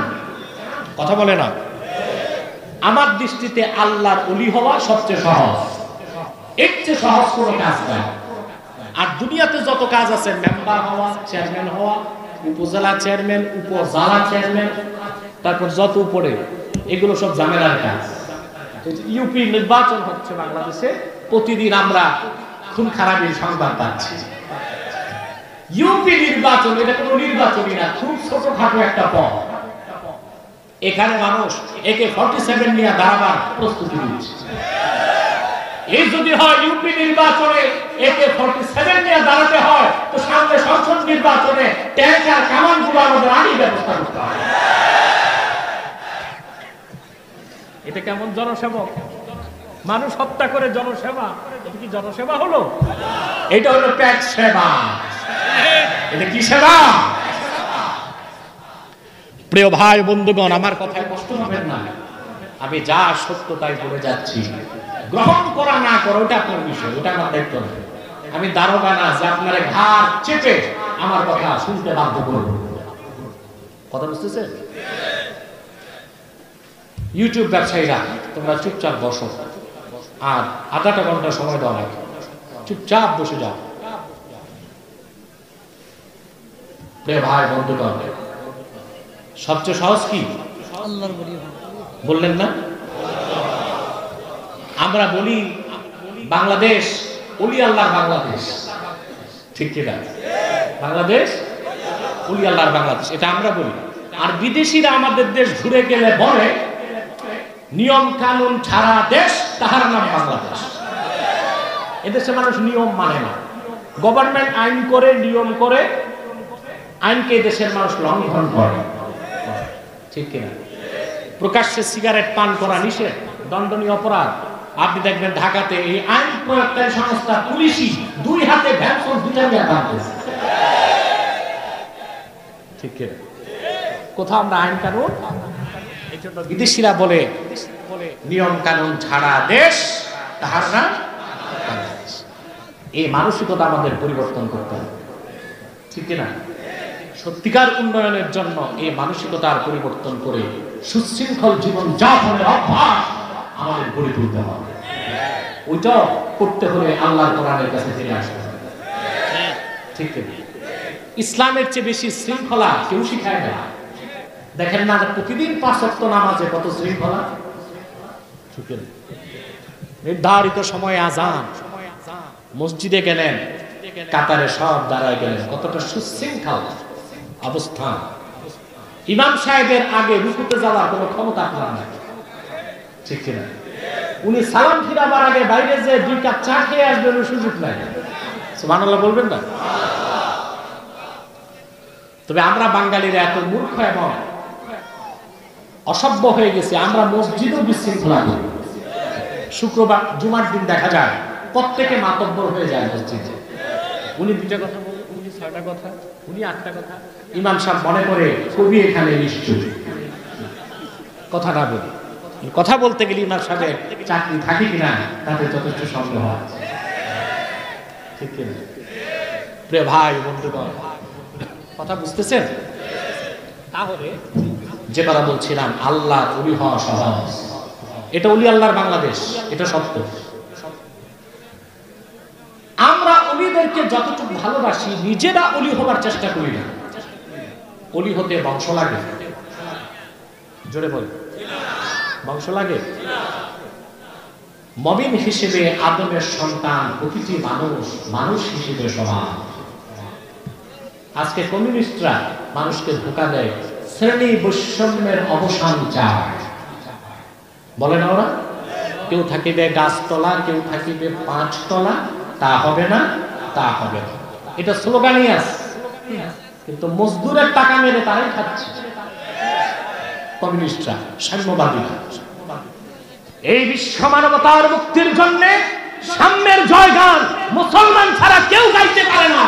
কথা বলে না। আমার দৃষ্টিতে আল্লাহর ওলি হওয়া সবচেয়ে সহজ। এর চেয়ে সহজ কোনো কাজ নাই। আর দুনিয়াতে যত কাজ আছে, মেম্বার হওয়া, চেয়ারম্যান হওয়া, উপজেলা চেয়ারম্যান, উপজেলা চেয়ারম্যান, তারপর যত উপরে, এগুলো সব ঝামেলার কাজ। ইউপি নির্বাচন হচ্ছে বাংলাদেশে, প্রতিদিন আমরা খুন খারাপির সংবাদ পাচ্ছি। ইউপি নির্বাচন, এটা কোনো নির্বাচনই না, খুব ছোটখাটো একটা পদ। এখানে মানুষ AK-47 নিয়ে দাঁড়াবার প্রস্তুতি নিচ্ছে। এই যদি হয় ইউপি নির্বাচনে AK-47 নিয়ে দাঁড়াতে হয়, তো সামনে সংসদ নির্বাচনে ট্যাঙ্ক আর কামানগুলো আমাদের আগেই ব্যবস্থা করতে হবে। এটা কেমন জনসেবক? মানুষ হত্যা করে জনসেবা, এটা কি জনসেবা হলো? এটা হলো পেট সেবা। এটা কি সেবা? প্রিয় ভাই বন্ধুগণ, আমার কথায় কষ্ট হবেন না, আমি যা সত্য তাই বলে যাচ্ছি। গ্রহণ করা না করা ওটা আপনার বিষয়, ওটা আমার দায়িত্ব না। আমি দারোগা না যে আপনার ঘাড় চেপে আমার কথা শুনতে বাধ্য করব। কথা বুঝতেছেন? ইউটিউব ব্যবসায়ীরা তোমরা চুপচাপ বসো, আর আধাটা ঘন্টা সময় দেওয়া লাগে, চুপচাপ বসে যাও। প্রিয় ভাই বন্ধুগণ, সবচেয়ে সহজ কি আল্লাহর বলি বললেন না? আমরা বলি বাংলাদেশ ওলি আল্লাহর বাংলাদেশ, ঠিক কিনা? বাংলাদেশ ওলি আল্লাহর বাংলাদেশ, এটা আমরা বলি। আর বিদেশিরা আমাদের দেশ ঘুরে গেলে বলে নিয়ম কানুন ছাড়া দেশ, তাহার নাম বাংলাদেশ। এদেশে মানুষ নিয়ম মানে না, গভর্নমেন্ট আইন করে, নিয়ম করে, আইনকে দেশের মানুষ লঙ্ঘন করে, ঠিক কিনা? প্রকাশ্যে সিগারেট পান করা নিষেধ, দণ্ডনীয় অপরাধ। আপনি দেখবেন ঢাকাতে এই আইন প্রয়োগকারী সংস্থা পুলিশই দুই হাতে ভ্যানসন দুইটা নিয়ে টানতেছে, ঠিক কিনা? কোথাও আমরা আইন কানুন, এই জন্য বিদেশিরা বলে নিয়ম কানুন ছাড়া দেশ, তাহার নাম বাংলাদেশ। এই মানসিকতা আমাদের পরিবর্তন করতে হবে, ঠিক কিনা? সত্যিকার উন্নয়নের জন্য এই মানসিকতার পরিবর্তন করে সুশৃঙ্খল জীবন যাপনের অভ্যাস আমাদের গড়ে তুলতে হবে। ওইটা করতে হলে আল্লাহর কোরআনের কাছে ফিরে আসতে হবে, ঠিক কিনা? ইসলামের চেয়ে বেশি শৃঙ্খলা কেউ শিখায় না। দেখেন না প্রতিদিন 5 ওয়াক্ত নামাজে কত শৃঙ্খলা, ঠিক কিনা? নির্ধারিত সময়ে আযান, মসজিদে গেলেন কাতারে সব দাঁড়ায় গেলেন, কতটা সুশৃঙ্খল অবস্থান। ইমাম সাহেবের আগে রুকুতে যাওয়ার কোনো ক্ষমতা আপনার নাই, ঠিক কিনা? উনি সালাম ফিরাবার আগে বাইরে যে 2 কাপ চা খেয়ে আসবেন সুযোগ নাই। সুবহানাল্লাহ বলবেন না? তবে আমরা বাঙালিরা এত মূর্খ এবং অসভ্য হয়ে গেছি, আমরা মসজিদও বিশৃঙ্খলা করি। শুক্রবার জুমার দিন দেখা যায় প্রত্যেকে মাতব্বর হয়ে যায় মসজিদে। উনি 2টা কথা বলবেন, উনি 6টা কথা, উনি 8টা কথা। ইমাম সাহেব মনে করে কবি এখানে নিশ্চয়ই কথা না বলি। কথা বলতে গেলে ইমাম সাহেবের চাকরি থাকে কিনা তাতে যথেষ্ট সন্দেহ আছে, ঠিক কিনা? প্রিয় ভাই বন্ধুগণ, কথা বুঝতেছেন? তাহলে যে কথা বলছিলাম, আল্লাহর ওলি হওয়া সহজ, এটা ওলি আল্লাহর বাংলাদেশ, এটা সত্য। আমরা ওলিদেরকে যতটুকু ভালোবাসি, নিজেরা ওলি হবার চেষ্টা করি না। ওলি হতে বংশ লাগে, জোরে বল, বংশ লাগে। মুমিন হিসেবে আদমের সন্তান প্রতিটি মানুষ মানুষ হিসেবে সমান। আজকে কমিউনিস্টরা মানুষকে ধোঁকা দেয়, শ্রেণী বৈষম্যের অবসান চায়, বলে না ওরা? কেউ থাকিবে গাছতলা, কেউ থাকিবে 5 তলা, তা হবে না, তা হবে না, এটা স্লোগানই আছে, কিন্তু মজদুরের টাকা মেরে তারাই খাচ্ছে কমিউনিস্টরা, সাম্যবাদীরা। এই বিশ্ব মানবতার মুক্তির জন্য সাম্যের জয়গান মুসলমান ছাড়া কেউ গাইতে পারে না।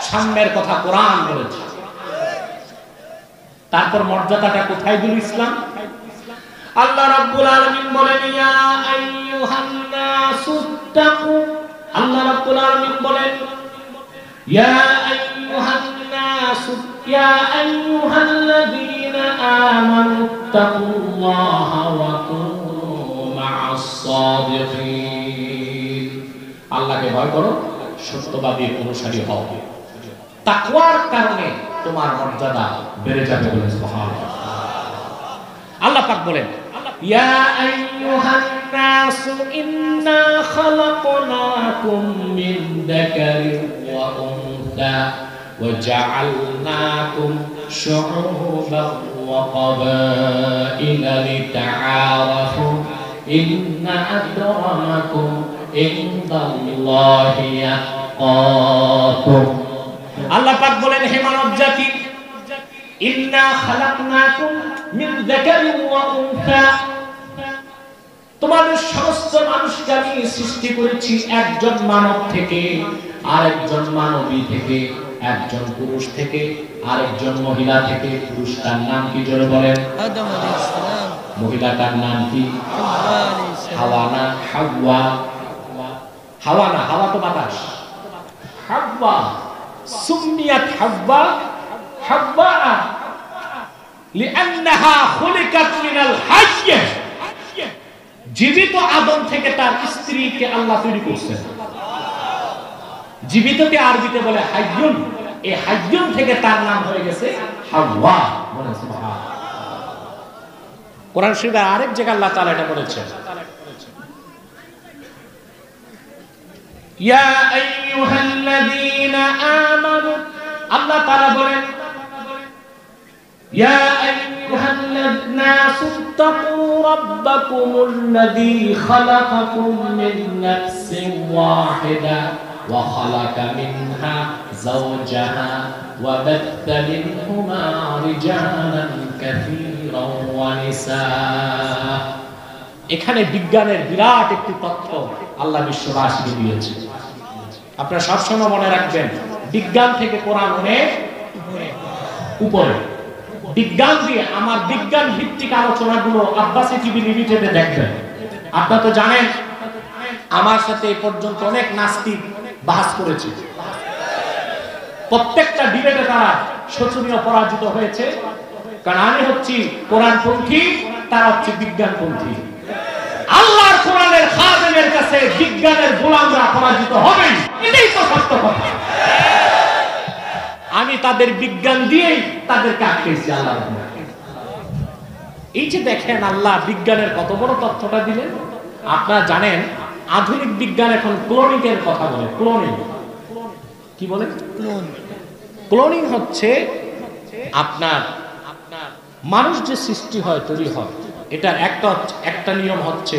সাম্যের কথা কোরআন বলেছে। তারপর মর্যাদাটা কোথায় দিল ইসলাম? আল্লাহ রাব্বুল আলামিন বলেন ইয়া আইয়ুহান নাসুত্তাকু, আল্লাহ রাব্বুল আলামিন বলেন ইয়া আইয়ুহান নাসু ইয়া আইয়ুহাল্লাযীনা আমানুত্তাকুল্লাহা ওয়া কুনু মা'আস সাদিকিন। আল্লাহকে ভয় করো, সত্যবাদীর অনুসারী হও, তাকওয়ার কারণে তোমার মর্যাদা বেড়ে যাবে বলে সুবহানাল্লাহ। আল্লাহ পাক বলেন ইয়া আইয়ুহান নাসু ইন্না খালাকনাকুম মিন যাকারিন ওয়া উনসা ওয়া জাআলনাকুম শুউবান ওয়া ক্বাবাইলা লিতাআরাফু ইন্না আকরামাকুম ইনদাল্লাহি আতকাকুম। আল্লাহ পাক বলেন হে মানব জাতি, ইন্না খালাকনাকুম মিন যাকারিন ওয়া উনসা, তোমাদের সমস্ত মানুষকে আমি সৃষ্টি করেছি একজন মানব থেকে, আরেকজন মানবী থেকে। একজন পুরুষ থেকে আরেকজন মহিলা থেকে। পুরুষটার নাম কি জোরে বলেন? আদম আলাইহিস সালাম। মহিলাটার নাম কি? হাওয়া আলাইহিস সালাম। হাওয়া না হাওয়া? হাওয়া না, হাওয়া তো বাতাস। হাওয়া সুমিয়াত হাওয়া হাওয়া লিআন্নাহা খুলিকাত মিনাল হাইয়। জীবিত আদম থেকে তার স্ত্রীকে আল্লাহ তৈরি করেছেন। জীবিতকে আরবিতে বলে হাইয়ুন, এই হাইয়ুন থেকে তার নাম হয়ে গেছে হাওয়া। বলেন সুবহানাল্লাহ। কোরআন শরীফে আরেক জায়গায় আল্লাহ তাআলা এটা বলেছেন, ইয়া আইয়ুহাল্লাযীনা আমানু। আল্লাহ তাআলা বলেন, ইয়া আইয়ুহান্নাসু তাকু রাব্বাকুমুল্লাযী খালাকাকুম মিন নাফসিন ওয়াহিদা ওয়া খালাকা মিনহা যাওজাহা ওয়া বাথা মিনহুমা রিজালান কাসীরান ওয়া নিসা। এখানে বিজ্ঞানের বিরাট একটি তথ্য আল্লাহ বিশ্ববাসীকে দিয়েছে। আপনারা সবসময় মনে রাখবেন, বিজ্ঞান থেকে কোরআন অনেক উপরে। বিজ্ঞান দিয়ে আমার বিজ্ঞান ভিত্তিক আলোচনাগুলো আব্বাসী টিভি লিমিটেডে দেখবেন। আপনারা তো জানেন আমার সাথে এই পর্যন্ত অনেক নাস্তিক বাস করেছে। প্রত্যেকটা ডিবেটে তারা শোচনীয় পরাজিত হয়েছে, কারণ আমি হচ্ছি কোরআনপন্থী, তারা হচ্ছে বিজ্ঞানপন্থী। আল্লাহর কোরআনের খাদেমের কাছে বিজ্ঞানের গোলামরা পরাজিত হবেই, এটাই তো সত্য কথা। আমি তাদের বিজ্ঞান দিয়েই তাদেরকে আটকেছি। আল্লাহ এই যে দেখেন আল্লাহ বিজ্ঞানের কত বড় তথ্যটা দিলেন। আপনারা জানেন আধুনিক বিজ্ঞান এখন ক্লোনিং এর কথা বলে। ক্লোনিং কি বলে? ক্লোনিং হচ্ছে আপনার মানুষ যে সৃষ্টি হয়, তৈরি হয়, এটার একটা নিয়ম হচ্ছে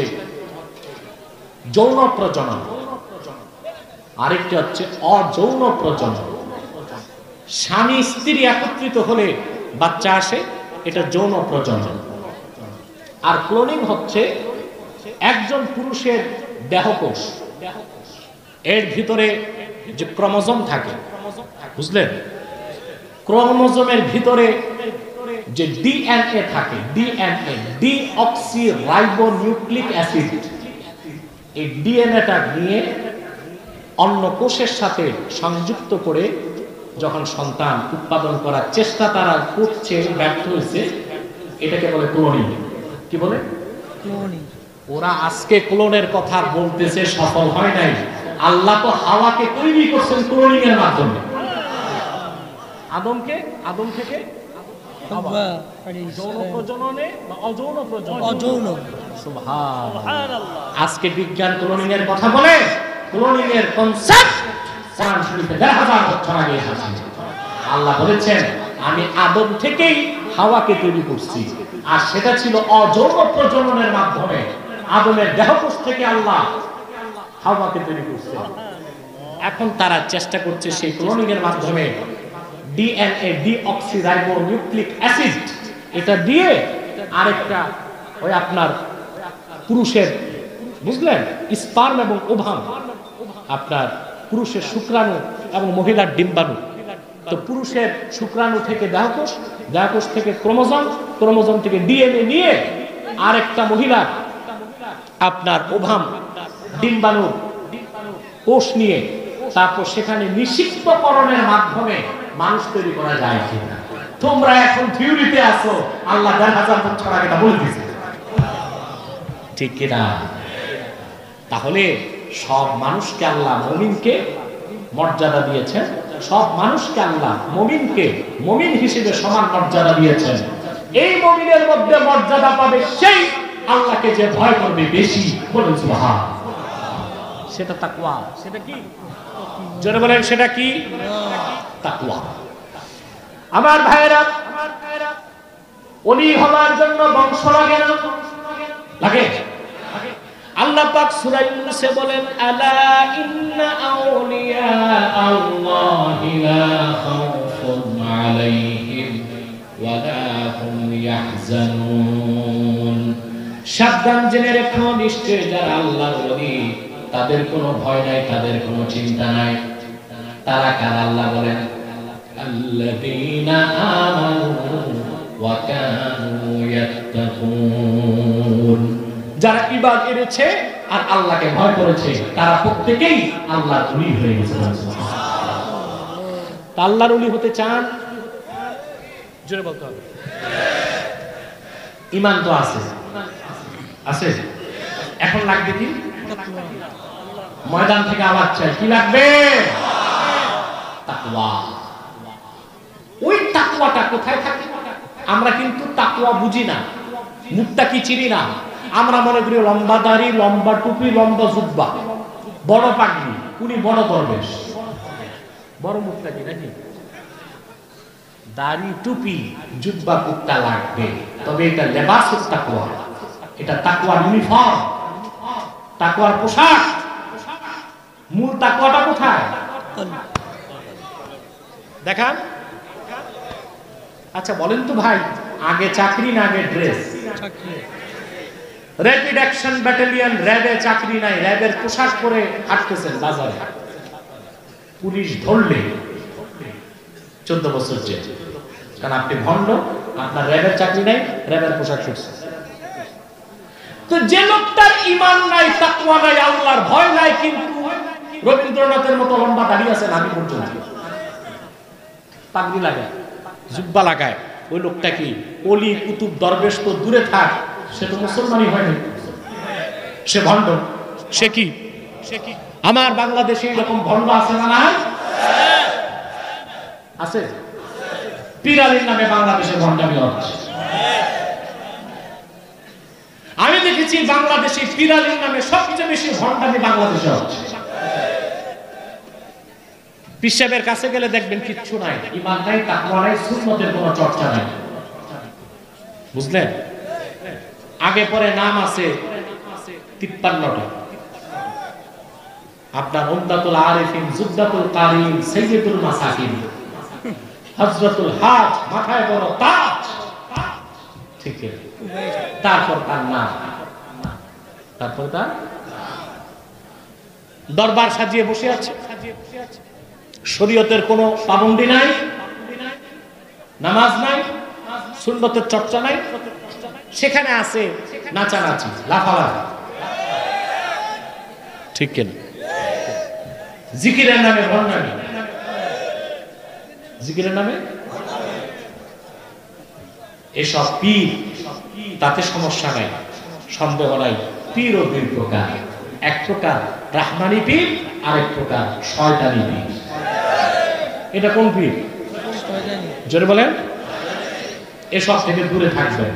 যৌন প্রজনন, আরেকটি হচ্ছে অযৌন প্রজনন। স্বামী স্ত্রী একত্রিত হলে বাচ্চা আসে, এটা যৌন প্রজনন। আর ক্লোনিং হচ্ছে একজন পুরুষের দেহকোষ, এর ভিতরে যে ক্রোমোজোম থাকে, বুঝলেন? ক্রোমোজোমের ভিতরে যে ডিএনএ থাকে, ডিএনএ ডিঅক্সি রাইবোনিউক্লিক অ্যাসিড, এই ডিএনএটা নিয়ে অন্য কোষের সাথে সংযুক্ত করে যখন সন্তান উৎপাদন করার চেষ্টা তারা করছে, ব্যর্থ হয়েছে, এটাকে বলে ক্লোনিং। কি বলে? ক্লোনিং। ওরা আজকে ক্লোনের কথা বলতেছে, সফল হয় নাই। আল্লাহ তো হাওয়াকে তৈরি করছেন ক্লোনিং এর মাধ্যমে। আদম থেকে হাওয়া, যৌন প্রজননে বা অযৌন প্রজনন, অযৌন। সুবহানাল্লাহ। আজকে বিজ্ঞান ক্লোনিং এর কথা বলে। ক্লোনিং এর কনসেপ্ট কোরআন শরীফে 1000 বছর আগে এসেছে। আল্লাহ বলেছেন আমি আদম থেকেই হাওয়াকে তৈরি করছি, আর সেটা ছিল অযৌন প্রজননের মাধ্যমে। আদমের দেহকোষ থেকে আল্লাহ হাওয়াকে তৈরি করছেন। এখন তারা চেষ্টা করছে সেই ক্লোনিং এর মাধ্যমে ডিএনএ ডিঅক্সি রাইবোনিউক্লিক অ্যাসিড এটা দিয়ে আরেকটা ওই আপনার পুরুষের, বুঝলেন, স্পার্ম এবং ওভাম, আপনার পুরুষের শুক্রাণু এবং মহিলার ডিম্বাণু। তো পুরুষের শুক্রাণু থেকে দেহকোষ, দেহকোষ থেকে ক্রোমোজোম, ক্রোমোজোম থেকে ডিএনএ নিয়ে আরেকটা মহিলা আপনার ওভাম ডিম্বাণু কোষ নিয়ে তারপর সেখানে নিষিদ্ধকরণের মাধ্যমে মানুষ তৈরি করা যায় কিনা। তোমরা এখন থিওরিতে আছো, আল্লাহ 1000 বছর আগে এটা বলে দিয়েছে, ঠিক কিনা? তাহলে সব মানুষকে আল্লাহ মুমিনকে মর্যাদা দিয়েছেন, সব মানুষকে আল্লাহ মুমিনকে মুমিন হিসেবে সমান মর্যাদা দিয়েছেন। এই মুমিনের মধ্যে মর্যাদা পাবে সেই আল্লাহকে যে ভয় করবে বেশি। বলুন সুবহানাল্লাহ। সেটা তাকওয়া। সেটা কি? জোরে বলেন, সেটা কি? তাকওয়া। আমার ভাইরা, ওলি হওয়ার জন্য বংশ লাগে না? লাগে। আল্লাহ পাক সূরা ইউনূসে বলেন, আলা ইন্না আউলিয়া আল্লাহি লা খাউফুন আলাইহিম ওয়া লা হুম ইয়াহজানুন। সাবধান জেনে রেখো, নিশ্চয় যারা আল্লাহর ওলি তাদের কোনো ভয় নাই, তাদের কোনো চিন্তা নাই। তারা কারা? আল্লাহ বলেন, আল্লাযীনা আমানু ওয়া কানু ইয়াত্তাকুন, যারা ঈমান এনেছে আর আল্লাহকে ভয় করেছে তারা প্রত্যেকেই আল্লাহর ওলি হয়ে গেছে। তা আল্লাহর ওলি হতে চান? জোরে বলতে হবে। ঈমান তো আছে, আছে। এখন লাগবে কি? ময়দান থেকে আওয়াজ চাই, কি লাগবে? তাকওয়া। ওই তাকওয়াটা কোথায় থাকে? আমরা কিন্তু তাকওয়া বুঝি না, মুত্তাকি চিনি না। আমরা মনে করি লম্বা দাড়ি, লম্বা টুপি, লম্বা জুব্বা, বড় পাগড়ি, উনি বড় দরবেশ, বড় মুত্তাকি নাকি? দাড়ি, টুপি, জুব্বা কুত্তা লাগবে, তবে এটা লেবাসুত তাকওয়া, এটা তাকওয়ার ইউনিফর্ম, তাকওয়ার পোশাক। মূল তাকওয়াটা কোথায় দেখান? আচ্ছা বলেন তো ভাই, আগে চাকরি না আগে ড্রেস? র্যাপিড অ্যাকশন ব্যাটালিয়ন র্যাবে চাকরি নাই, র্যাবের পোশাক পরে হাঁটতেছেন বাজারে, পুলিশ ধরলে 14 বছর জেল, কারণ আপনি ভণ্ড, আপনার র্যাবের চাকরি নাই, র্যাবের পোশাক পরছেন। তো যে লোকটার ঈমান নাই, তাকওয়া নাই, আল্লাহর ভয় নাই, কিন্তু রবীন্দ্রনাথের মতো লম্বা দাঁড়িয়ে আছেন আমি পর্যন্ত, পাগড়ি লাগায়, জুব্বা লাগায়, ওই লোকটা কি ওলি কুতুব দরবেশ তো দূরে থাক, সে তো মুসলমানই হয়নি, সে ভণ্ড। সে কি? আমার বাংলাদেশে এরকম ভণ্ড আছে না? না আছে। পীর আলীর নামে বাংলাদেশে ভণ্ডামি হচ্ছে। আমি দেখেছি বাংলাদেশে পীর আলীর নামে সবচেয়ে বেশি ভণ্ডামি বাংলাদেশে হচ্ছে। পীর সাহেবের কাছে গেলে দেখবেন কিচ্ছু নাই, ঈমান নাই, তাকওয়া নাই, সুন্নতের কোনো চর্চা নাই। বুঝলেন? আগে পরে নাম আছে 53টা। আপনার উমদাতুল আরিফিন, জুবদাতুল কারিম, সাইয়্যিদুল মাসাকিন, হযরতুল হাজ, মাথায় বড় তাজ, ঠিক আছে। তারপর তার নাম, তারপর তার দরবার সাজিয়ে বসে আছে। শরীয়তের কোনো পাবন্দি নাই, নামাজ নাই, সুন্নতের চর্চা নাই, সেখানে আছে নাচানাচি, লাফালাফি, ঠিক কিনা? জিকিরের নামে ভণ্ডামি, জিকিরের নামে এসব পীর, তাতে সমস্যা নাই, সন্দেহ নাই। পীর ও দুই প্রকার, এক প্রকার রাহমানি পীর, আরেক প্রকার শয়তানি পীর। এটা কোন পীর? জোরে বলেন। এসব থেকে দূরে থাকবেন,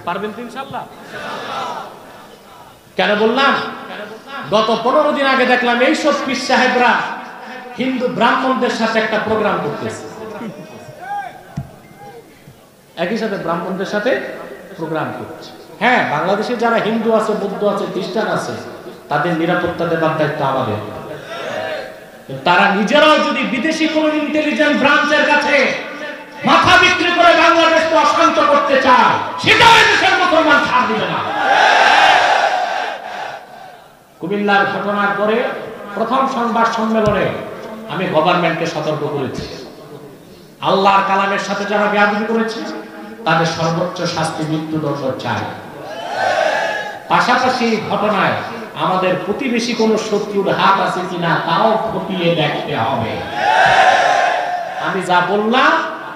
পারবেন তো ইনশাআল্লাহ? কেন বললাম? গত 15 দিন আগে দেখলাম এইসব পীর সাহেবরা হিন্দু ব্রাহ্মণদের সাথে একটা প্রোগ্রাম করতেছে, একই সাথে ব্রাহ্মণদের সাথে প্রোগ্রাম করছে। হ্যাঁ, বাংলাদেশে যারা হিন্দু আছে, বৌদ্ধ আছে, খ্রিস্টান আছে, তাদের নিরাপত্তা দেবার দায়িত্ব আমাদের। তারা নিজেরাও যদি বিদেশি কোন ইন্টেলিজেন্স ব্রাঞ্চের কাছে মাথা বিক্রি করে বাংলাদেশকে অশান্ত করতে চায়, সেটাও দেশের মুসলমান ছাড় দিবে না। কুমিল্লার ঘটনার পরে প্রথম সংবাদ সম্মেলনে আমি গভর্নমেন্টকে সতর্ক করেছি, আল্লাহর কালামের সাথে যারা বেয়াদবি করেছে তাদের সর্বোচ্চ শাস্তি মৃত্যুদণ্ড চাই। পাশাপাশি ঘটনায় আমাদের প্রতিবেশী কোন শত্রুর হাত আছে কিনা তাও খতিয়ে দেখতে হবে। আমি যা বললাম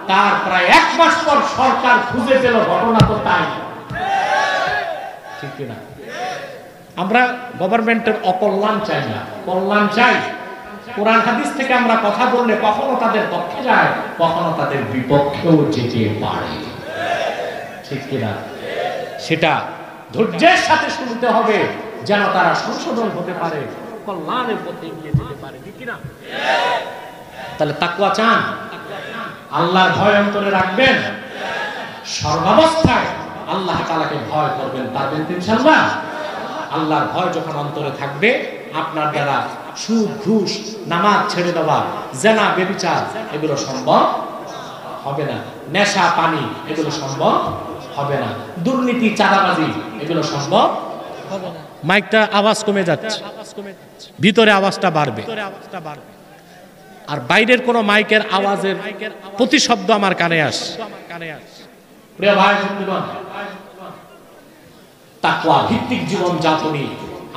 তার প্রায় 1 মাস পর সরকার খুঁজে পেল ঘটনা তো তাই, ঠিক কিনা? আমরা গভর্নমেন্টের অকল্যাণ চাই না, কল্যাণ চাই। কোরআন হাদিস থেকে আমরা কথা বললে কখনো তাদের পক্ষে যায়, কখনো তাদের বিপক্ষেও যেতে পারে, ঠিক কিনা? সেটা ধৈর্যের সাথে শুনতে হবে, যেন তারা সংশোধন হতে পারে, কল্যাণের পথে এগিয়ে যেতে পারে, ঠিক কিনা? তাহলে তাকওয়া চান, আল্লাহর ভয় অন্তরে রাখবেন, সর্বাবস্থায় আল্লাহ তাআলাকে ভয় করবেন, পারবেন ইনশাআল্লাহ? আল্লাহর ভয় যখন অন্তরে থাকবে, আপনার দ্বারা সুদ, ঘুষ, নামাজ ছেড়ে দেওয়া, জেনা, ব্যভিচার এগুলো সম্ভব হবে না, নেশা, পানি এগুলো সম্ভব হবে না, দুর্নীতি, চাঁদাবাজি এগুলো সম্ভব হবে না। মাইকটা আওয়াজ কমে যাচ্ছে, ভিতরে আওয়াজটা বাড়বে। আর বাইরের কোনো মাইকের আওয়াজের প্রতিশব্দ আমার কানে আসে। প্রিয় ভাই বন্ধুগণ, তাকওয়া ভিত্তিক জীবন যাপনই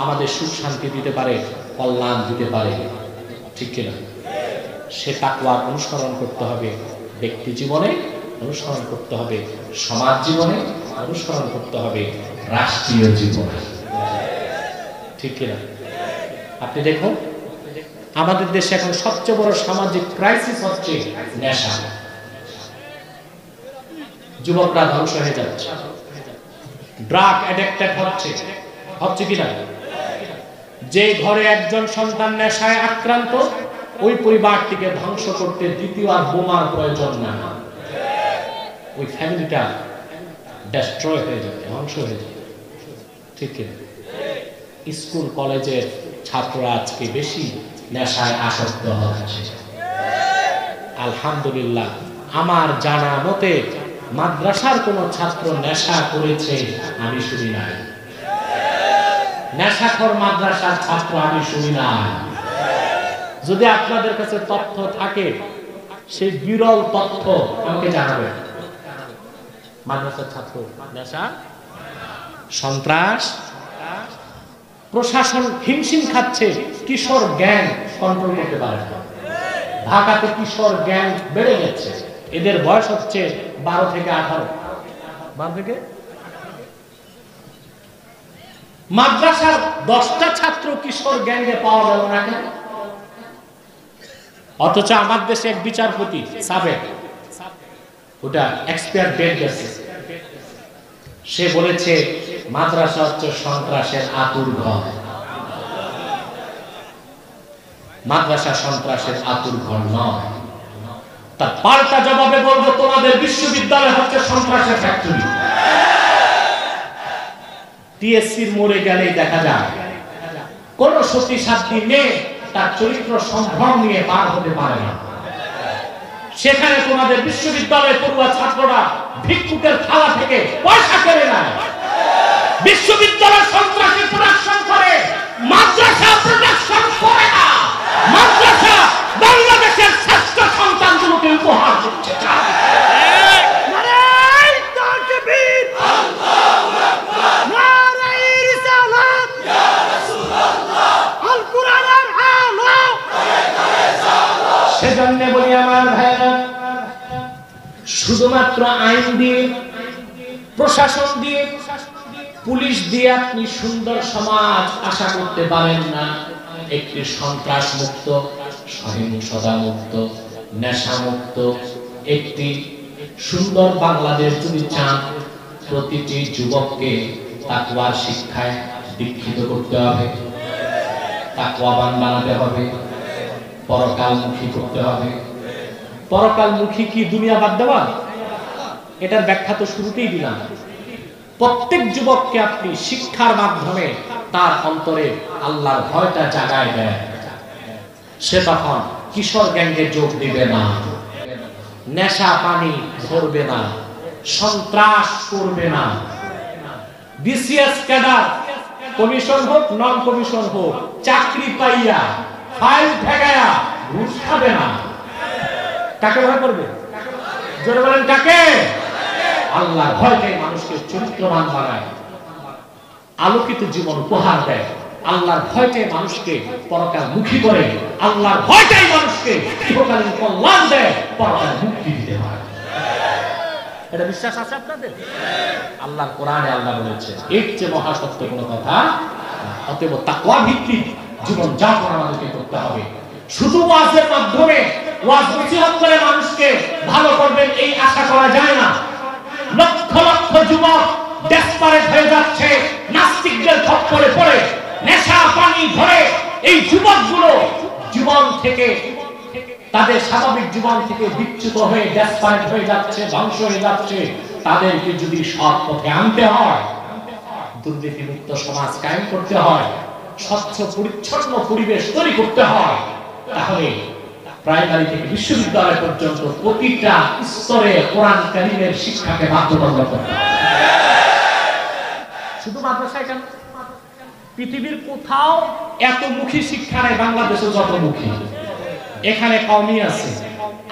আমাদের সুখ শান্তি দিতে পারে, কল্যাণ দিতে পারে, ঠিক কিনা? সে তাকওয়ার অনুসরণ করতে হবে ব্যক্তি জীবনে, অনুসরণ করতে হবে সমাজ জীবনে, অনুসরণ করতে হবে রাষ্ট্রীয় জীবনে, ঠিক কিনা? আপনি দেখুন, আমাদের দেশে এখন সবচেয়ে বড় সামাজিক ক্রাইসিস হচ্ছে নেশা। যুবকরা ধ্বংস হয়ে যাচ্ছে, ড্রাগ অ্যাডিক্টেড হচ্ছে কিনা? যে ঘরে একজন সন্তান নেশায় আক্রান্ত, ওই পরিবারটিকে ধ্বংস করতে দ্বিতীয় আর বোমার প্রয়োজন না, ওই ফ্যামিলিটা ডেস্ট্রয় হয়ে যাবে, ধ্বংস হয়ে যাবে, ঠিক কিনা? স্কুল কলেজের ছাত্ররা আজকে বেশি নেশায় আসক্ত হচ্ছে। আলহামদুলিল্লাহ, আমার জানা মতে মাদ্রাসার কোন ছাত্র নেশা করেছে আমি শুনি নাই, নেশাখোর মাদ্রাসার ছাত্র আমি শুনি নাই। যদি আপনাদের কাছে তথ্য থাকে, সেই বিরল তথ্য আমাকে জানাবেন। মাদ্রাসার ছাত্র নেশা, সন্ত্রাস, প্রশাসন হিমশিম খাচ্ছে, কিশোর গ্যাং কন্ট্রোল করতে পারে না। ঢাকাতে কিশোর গ্যাং বেড়ে গেছে, এদের বয়স হচ্ছে 12 থেকে 18। মাদ্রাসার 10টা ছাত্র কিশোর গ্যাংয়ে পাওয়া গেল না কেন? অথচ আমার দেশে এক বিচারপতি সাবেক, ওটা এক্সপায়ার ডেট গেছে, সে বলেছে মাদ্রাসা হচ্ছে সন্ত্রাসের আতুর ঘর। মাদ্রাসা সন্ত্রাসের আতুর ঘর নয়। তার পাল্টা জবাবে বলবো, তোমাদের বিশ্ববিদ্যালয় হচ্ছে সন্ত্রাসের ফ্যাক্টরি। টিএসসির মোড়ে গেলেই দেখা যায় কোন সতী সাধ্বী মেয়ে তার চরিত্র সম্ভ্রম নিয়ে পার হতে পারে না। সেখানে তোমাদের বিশ্ববিদ্যালয়ে পড়ুয়া ছাত্ররা ভিক্ষুকের থালা থেকে পয়সা কেড়ে নেয়। বিশ্ববিদ্যালয় সন্ত্রাসী প্রোডাকশন করে, মাদ্রাসা প্রোডাকশন করে না। মাদ্রাসা বাংলাদেশের শ্রেষ্ঠ সন্তানগুলোকে উপহার দিচ্ছে। সেজন্য বলি আমার ভাইরা, শুধুমাত্র আইন দিয়ে, প্রশাসন দিয়ে, পুলিশ দিয়ে আপনি সুন্দর সমাজ আশা করতে পারেন না। একটি সন্ত্রাস মুক্ত, সহিংসতা মুক্ত, নেশা মুক্ত একটি সুন্দর বাংলাদেশ যদি চান, প্রতিটি যুবককে তাকওয়ার শিক্ষায় দীক্ষিত করতে হবে, তাকওয়াবান বানাতে হবে, পরকালমুখী করতে হবে। পরকালমুখী কি দুনিয়া বাদ দেওয়া? এটার ব্যাখ্যা তো শুরুতেই দিলাম। প্রত্যেক যুবককে আপনি শিক্ষার মাধ্যমে তার অন্তরে আল্লাহর ভয়টা জাগায় দেন, সে তখন কিশোর গ্যাংয়ে যোগ দিবে না, নেশা পানি ধরবে না, সন্ত্রাস করবে না। বিসিএস ক্যাডার, কমিশন হোক নন কমিশন হোক, চাকরি পাইয়া ফাইল ঠেকায়া ঘুষ খাবে না। কাকে ভয় করবে? জোরে বলেন কাকে? আল্লাহর ভয়কে মানুষকে চরিত্রবান বানায়, আলোকিত জীবন উপহার দেয়। আল্লাহর ভয়টাই মানুষকে পরকালমুখী করে, আল্লাহর ভয়টাই মানুষকে ইহকালীন কল্যাণ দেয়, পরকাল মুক্তি দিতে পারে। এটা বিশ্বাস আছে আপনাদের? আল্লাহর কোরআনে আল্লাহ বলেছে, এর চেয়ে মহাসত্য কোনো কথা। অতএব তাকওয়া ভিত্তিক জীবন যাপন আমাদেরকে করতে হবে। শুধু ওয়াজের মাধ্যমে, ওয়াজ নসিহত করে মানুষকে ভালো করবেন এই আশা করা যায় না। লক্ষ লক্ষ যুবক ডেসপারেট হয়ে যাচ্ছে নাস্তিকদের খপ্পরে পড়ে, নেশা পানি ধরে। এই যুবকগুলো জীবন থেকে, তাদের স্বাভাবিক জীবন থেকে বিচ্যুত হয়ে ডেসপারেট হয়ে যাচ্ছে, ধ্বংস হয়ে যাচ্ছে। তাদেরকে যদি সৎ পথে আনতে হয়, দুর্নীতিমুক্ত সমাজ কায়েম করতে হয়, স্বচ্ছ পরিচ্ছন্ন পরিবেশ তৈরি করতে হয়, তাহলে প্রাইমারি থেকে বিশ্ববিদ্যালয় পর্যন্ত প্রতিটা স্তরে কোরআন কারীমের শিক্ষাকে বাধ্যবাধকতা করতে হবে। শুধু মাদ্রাসায় কেন, পৃথিবীর কোথাও এত মুখী শিক্ষা নেই বাংলাদেশে যত মুখী। এখানে কওমি আছে,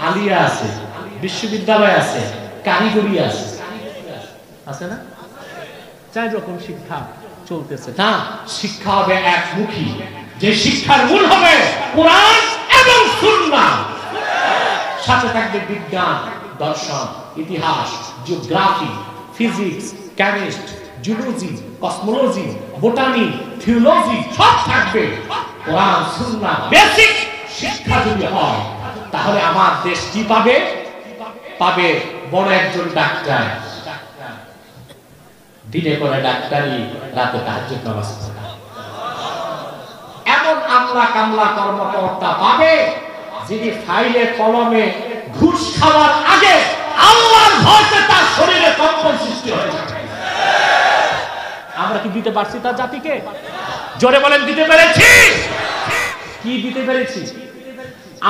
আলিয়া আছে, বিশ্ববিদ্যালয় আছে, কারিগরি আছে, আছে না? চাই রকম শিক্ষা চলতেছে না। শিক্ষা হবে একমুখী, যে শিক্ষার মূল হবে কোরআন এবং সুন্নাহ, সাথে থাকবে বিজ্ঞান, দর্শন, ইতিহাস, geography, physics, chemist, zoology, cosmology, botany, theology সব থাকবে। কোরআন সুন্নাহ বেসিক শিক্ষা যদি হয়, তাহলে আমার দেশ কি পাবে? পাবে বড় একজন ডাক্তার, দিনে করে ডাক্তারি, রাতে তাহাজ্জুদ নামাজ পড়া। এমন আমলা কামলা কর্মকর্তা পাবে যিনি ফাইলে কলমে ঘুষ খাওয়ার আগে আল্লাহর ভয়তে তার শরীরে কম্পন সৃষ্টি হয়ে যাবে। আমরা কি দিতে পারছি তার জাতিকে? জোরে বলেন, দিতে পেরেছি? কি দিতে পেরেছি?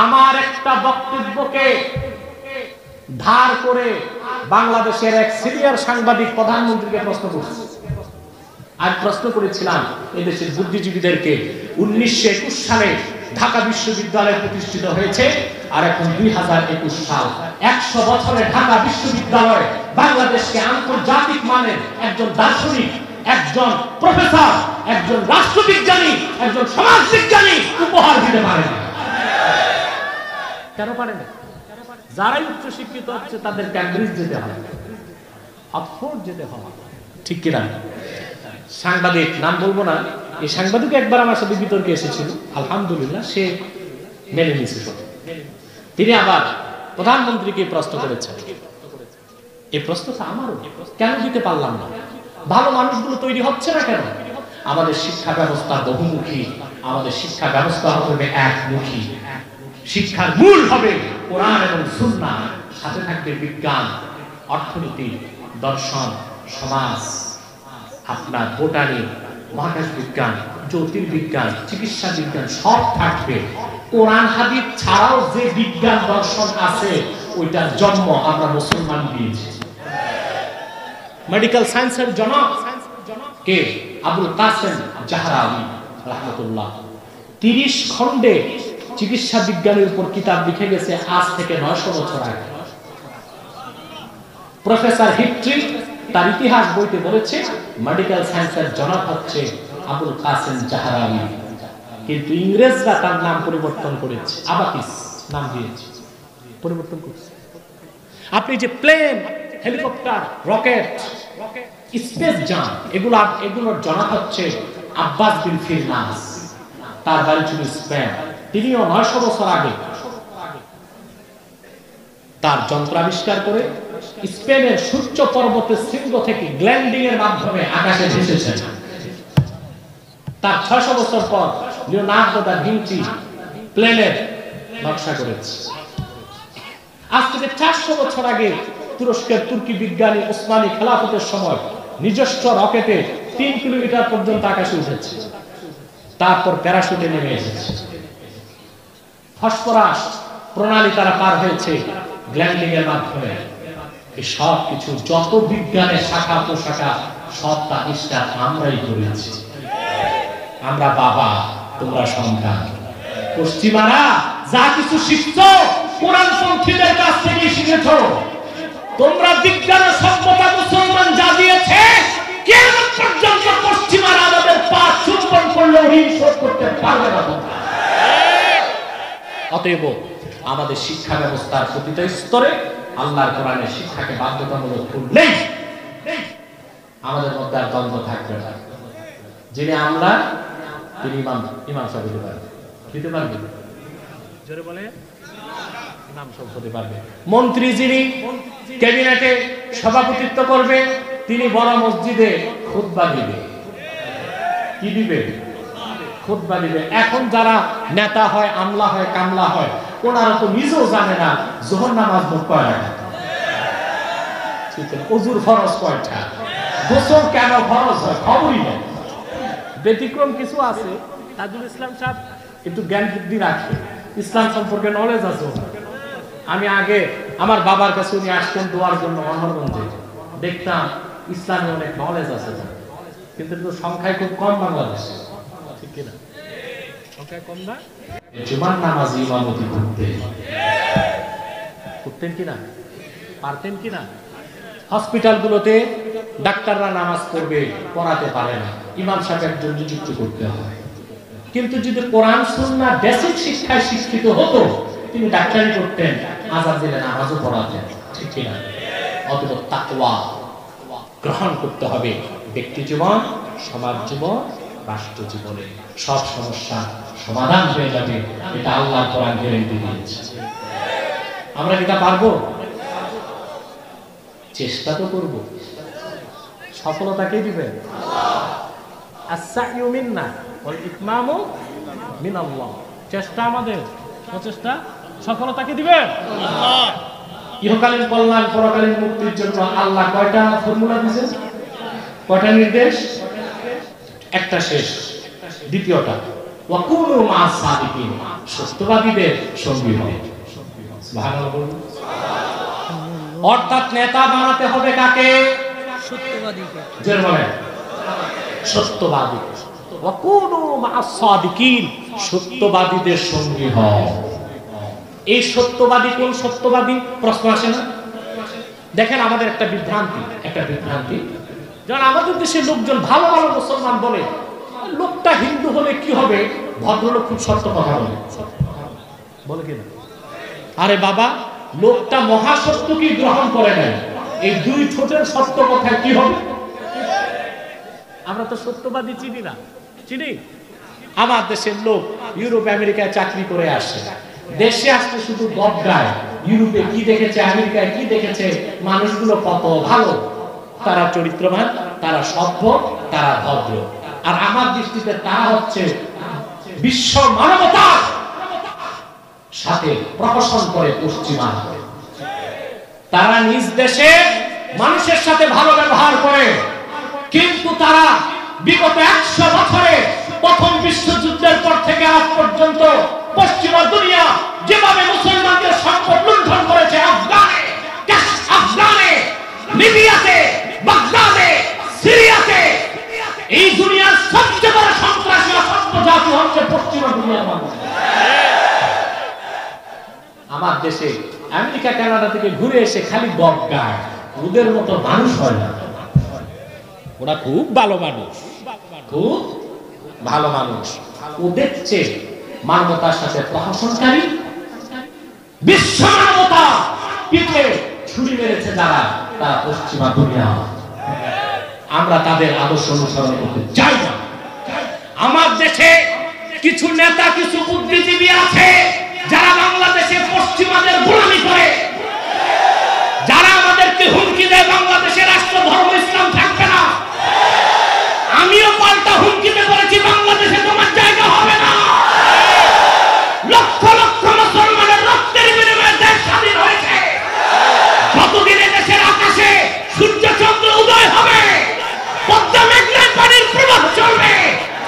আমার একটা বক্তব্যকে ধার করে বাংলাদেশের এক সিনিয়র সাংবাদিক প্রধানমন্ত্রীকে প্রশ্ন করছে। আজ প্রশ্ন করেছিলাম এদেশের বুদ্ধিজীবীদেরকে, 1921 সালে ঢাকা বিশ্ববিদ্যালয় প্রতিষ্ঠিত হয়েছে, আর এখন 2021 সাল, 100 বছরে ঢাকা বিশ্ববিদ্যালয় বাংলাদেশকে আন্তর্জাতিক মানের একজন দার্শনিক, একজন প্রফেসর, একজন রাষ্ট্রবিজ্ঞানী, একজন সমাজবিজ্ঞানী উপহার দিতে পারে না। কেন পারে না? যারাই উচ্চ শিক্ষিত হচ্ছে তাদের ক্যামব্রিজ যেতে হবে, অক্সফোর্ড যেতে হবে, ঠিক কিনা? সাংবাদিক, নাম বলবো না, এই সাংবাদিক একবার আমার সাথে বিতর্কে এসেছিল, আলহামদুলিল্লাহ সে মেনে নিয়েছে। তিনি আবার প্রধানমন্ত্রীকে প্রশ্ন করেছেন, এই প্রশ্নটা আমারও, কেন দিতে পারলাম না? ভালো মানুষগুলো তৈরি হচ্ছে না কেন? আমাদের শিক্ষা ব্যবস্থা বহুমুখী, আমাদের শিক্ষা ব্যবস্থা হবে একমুখী। শিক্ষার মূল হবে কোরআন এবং সুন্নাহ, সাথে থাকবে বিজ্ঞান, অর্থনীতি, দর্শন, সমাজ, আপনার বোটানি, মহাকাশ বিজ্ঞান, জ্যোতির্বিজ্ঞান, চিকিৎসা বিজ্ঞান সব থাকবে। কোরআন হাদিস ছাড়াও যে বিজ্ঞান দর্শন আছে ওইটার জন্ম আমরা মুসলমান দিয়েছি। মেডিকেল সায়েন্সের জনক কে? আবুল কাসেম জাহরাউই রাহমাতুল্লাহ। 30 খণ্ডে চিকিৎসা বিজ্ঞানের উপর কিতাব লিখে গেছে আজ থেকে 900 বছর আগে। প্রফেসর হিট্রি তার ইতিহাস বইতে বলেছে মেডিকেল সায়েন্সের জনক হচ্ছে আবুল কাসেম জাহরাউই, কিন্তু ইংরেজরা তার নাম পরিবর্তন করেছে, আবাকিস নাম দিয়েছে, পরিবর্তন করেছে। আপনি যে প্লেন, হেলিকপ্টার, রকেট, স্পেস যান, এগুলোর জনক হচ্ছে আব্বাস বিন ফিরনাস, তার বাড়ি ছিল স্পেন। তিনিও 900 বছর আগে তার যন্ত্র আবিষ্কার করে স্পেনের সূর্য পর্বতের শৃঙ্গ থেকে গ্ল্যান্ডিং এর মাধ্যমে আকাশে ভেসেছেন। তার 600 বছর পর লিওনার্দো দা ভিঞ্চি প্লেনের নকশা করেছে। আজ থেকে 400 বছর আগে তুরস্কের তুর্কি বিজ্ঞানী ওসমানী খেলাফতের সময় নিজস্ব রকেটে 3 কিলোমিটার পর্যন্ত আকাশে উঠেছে, তারপর প্যারাশুটে নেমে এসেছে। ফসফরাস প্রণালী তারা পার হয়েছে গ্ল্যান্ডিং এর মাধ্যমে। এই সব কিছু যত বিজ্ঞানের শাখা প্রশাখা সব তা ইস্টার আমরাই করেছি। আমরা বাবা, তোমরা সন্তান। পশ্চিমারা যা কিছু শিখছো কোরআনপন্থীদের কাছ থেকে শিখেছো। তোমরা বিজ্ঞান ও সভ্যতা মুসলমান যা দিয়েছে কিয়ামত পর্যন্ত পশ্চিমারা আমাদের পা চুম্বন করলেও ঋণ শোধ করতে পারবে না। অতএব আমাদের শিক্ষা ব্যবস্থার প্রতিটা স্তরে আল্লাহর কোরআনের শিক্ষাকে বাধ্যতামূলক করলেই আমাদের মধ্যে আর দ্বন্দ্ব থাকবে না। যিনি আমরা তিনি ইমাম সাহেব দিতে পারবে, জোরে বলে ইমাম সাহেব হতে পারবে। মন্ত্রী যিনি ক্যাবিনেটে সভাপতিত্ব করবে তিনি বড় মসজিদে খুতবা দিবে। কি দিবে? খুতবা দিবে। এখন যারা নেতা হয়, আমলা হয়, কামলা হয়, ওনারা তো নিজেও জানে না যোহর নামাজ কয়টা, ওযুর ফরজ কয়টা, গোসল কেন ফরজ হয় খবরই নেই। ব্যতিক্রম কিছু আছে, তাজুল ইসলাম সাহেব একটু জ্ঞান বুদ্ধি রাখে, ইসলাম সম্পর্কে নলেজ আছে। আমি আগে আমার বাবার কাছে উনি আসতেন দোয়ার জন্য অমরগঞ্জে, দেখতাম ইসলামে অনেক নলেজ আছে, কিন্তু সংখ্যায় খুব কম বাংলাদেশে, ঠিক কিনা? সংখ্যায় কম না? জুমার নামাজ ইমামতি করতেন কিনা, পারতেন কিনা? হসপিটালগুলোতে ডাক্তাররা নামাজ পড়বে, পড়াতে পারে না, ইমাম সাহেব একজন নিযুক্ত করতে হয়। কিন্তু যদি কোরআন সুন্নাহ বেসিক শিক্ষায় শিক্ষিত হতো, তিনি ডাক্তারি করতেন, আযান দিলে নামাজও পড়াতেন, ঠিক কিনা? অতএব তাকওয়া গ্রহণ করতে হবে। ব্যক্তি জীবন, সমাজ জীবন, রাষ্ট্র জীবনে সব সমস্যা সমাধান হয়ে যাবে, এটা আল্লাহর কোরআন গ্যারান্টি দিয়েছে। আমরা কি তা পারবো? চেষ্টা তো করব। সফলতা কে দিবেন? আস-সা'য়ু মিন্না ওয়াল ইতমামু মিনাল্লাহ। চেষ্টা আমাদের, প্রচেষ্টা, সফলতা কে দিবেন? আল্লাহ। ইহকালীন কল্যাণ, পরকালীন মুক্তির জন্য আল্লাহ কয়টা ফর্মুলা দিয়েছেন, কয়টা নির্দেশ? একটা শেষ, দ্বিতীয়টা ওয়াকুনু মা'আস সাদিকিন, সত্যবাদীদের সঙ্গী হও। সুবহানাল্লাহ বলুন। অর্থাৎ নেতা বানাতে হবে কাকে? সত্যবাদীকে। জোরে বলেন, সত্যবাদী। ওয়াকুনু মা'আস সাদিকিন, সত্যবাদীদের সঙ্গী হও। এই সত্যবাদী কোন সত্যবাদী? প্রশ্ন আসে না? দেখেন আমাদের একটা বিভ্রান্তি, যেমন আমাদের দেশের লোকজন ভালো ভালো মুসলমান বলে, লোকটা হিন্দু হলে কি হবে, ভদ্রলোক খুব সত্য কথা বলে কিনা? আরে বাবা, লোকটা মহাসত্য কি গ্রহণ করে নাই, এই দুই ঠোঁটের সত্য কথা কি হবে? আমরা তো সত্যবাদী চিনি না, চিনি? আমার দেশের লোক ইউরোপ আমেরিকায় চাকরি করে আসে, দেশে আসতে শুধু গবগায়, ইউরোপে কি দেখেছে, আমেরিকায় কি দেখেছে, মানুষগুলো কত ভালো, তারা চরিত্রবান, তারা সভ্য, তারা ভদ্র। আর আমার দৃষ্টিতে তারা হচ্ছে বিশ্ব মানবতার সাথে প্রহসন করে পশ্চিমা। তারা নিজ দেশে মানুষের সাথে ভালো ব্যবহার করে, কিন্তু তারা বিগত 100 বছরে প্রথম বিশ্বযুদ্ধের পর থেকে আজ পর্যন্ত পশ্চিমা দুনিয়া যেভাবে মুসলমানদের সম্পদ লুণ্ঠন করেছে, আফগানে, লিবিয়াতে, বাগদাদে, সিরিয়াতে, এই দুনিয়ার সবচেয়ে বড় সন্ত্রাসী অসভ্য জাতি হচ্ছে পশ্চিমা দুনিয়ার মানুষ। আমার দেশে আমেরিকা কানাডা থেকে ঘুরে এসে খালি গবগায়, ওদের মতো মানুষ হয় না। ওরা খুব ভালো মানুষ, খুব ভালো মানুষ। ওদের চেয়ে মানবতার সাথে প্রহসনকারী, বিশ্ব মানবতা পিঠে ছুরি মেরেছে যারা, তারা পশ্চিমা দুনিয়া। আমরা তাদের আদর্শ অনুসরণ করতে চাই না। আমার দেশে কিছু নেতা, কিছু বুদ্ধিজীবী আছে যারা বাংলাদেশে পশ্চিমাদের গোলামি করে, যারা আমাদেরকে হুমকি দেয় বাংলাদেশে রাষ্ট্র ধর্ম ইসলাম থাকবে না। আমিও পাল্টা হুমকিতে বলেছি বাংলাদেশে তোমার জায়গা হবে না। লক্ষ লক্ষ মুসলমানের রক্তের বিনিময়ে দেশ স্বাধীন হয়েছে। যতদিন দেশের আকাশে সূর্য চন্দ্র উদয় হবে, পদ্মা মেঘনার পানির প্রবাহ চলবে,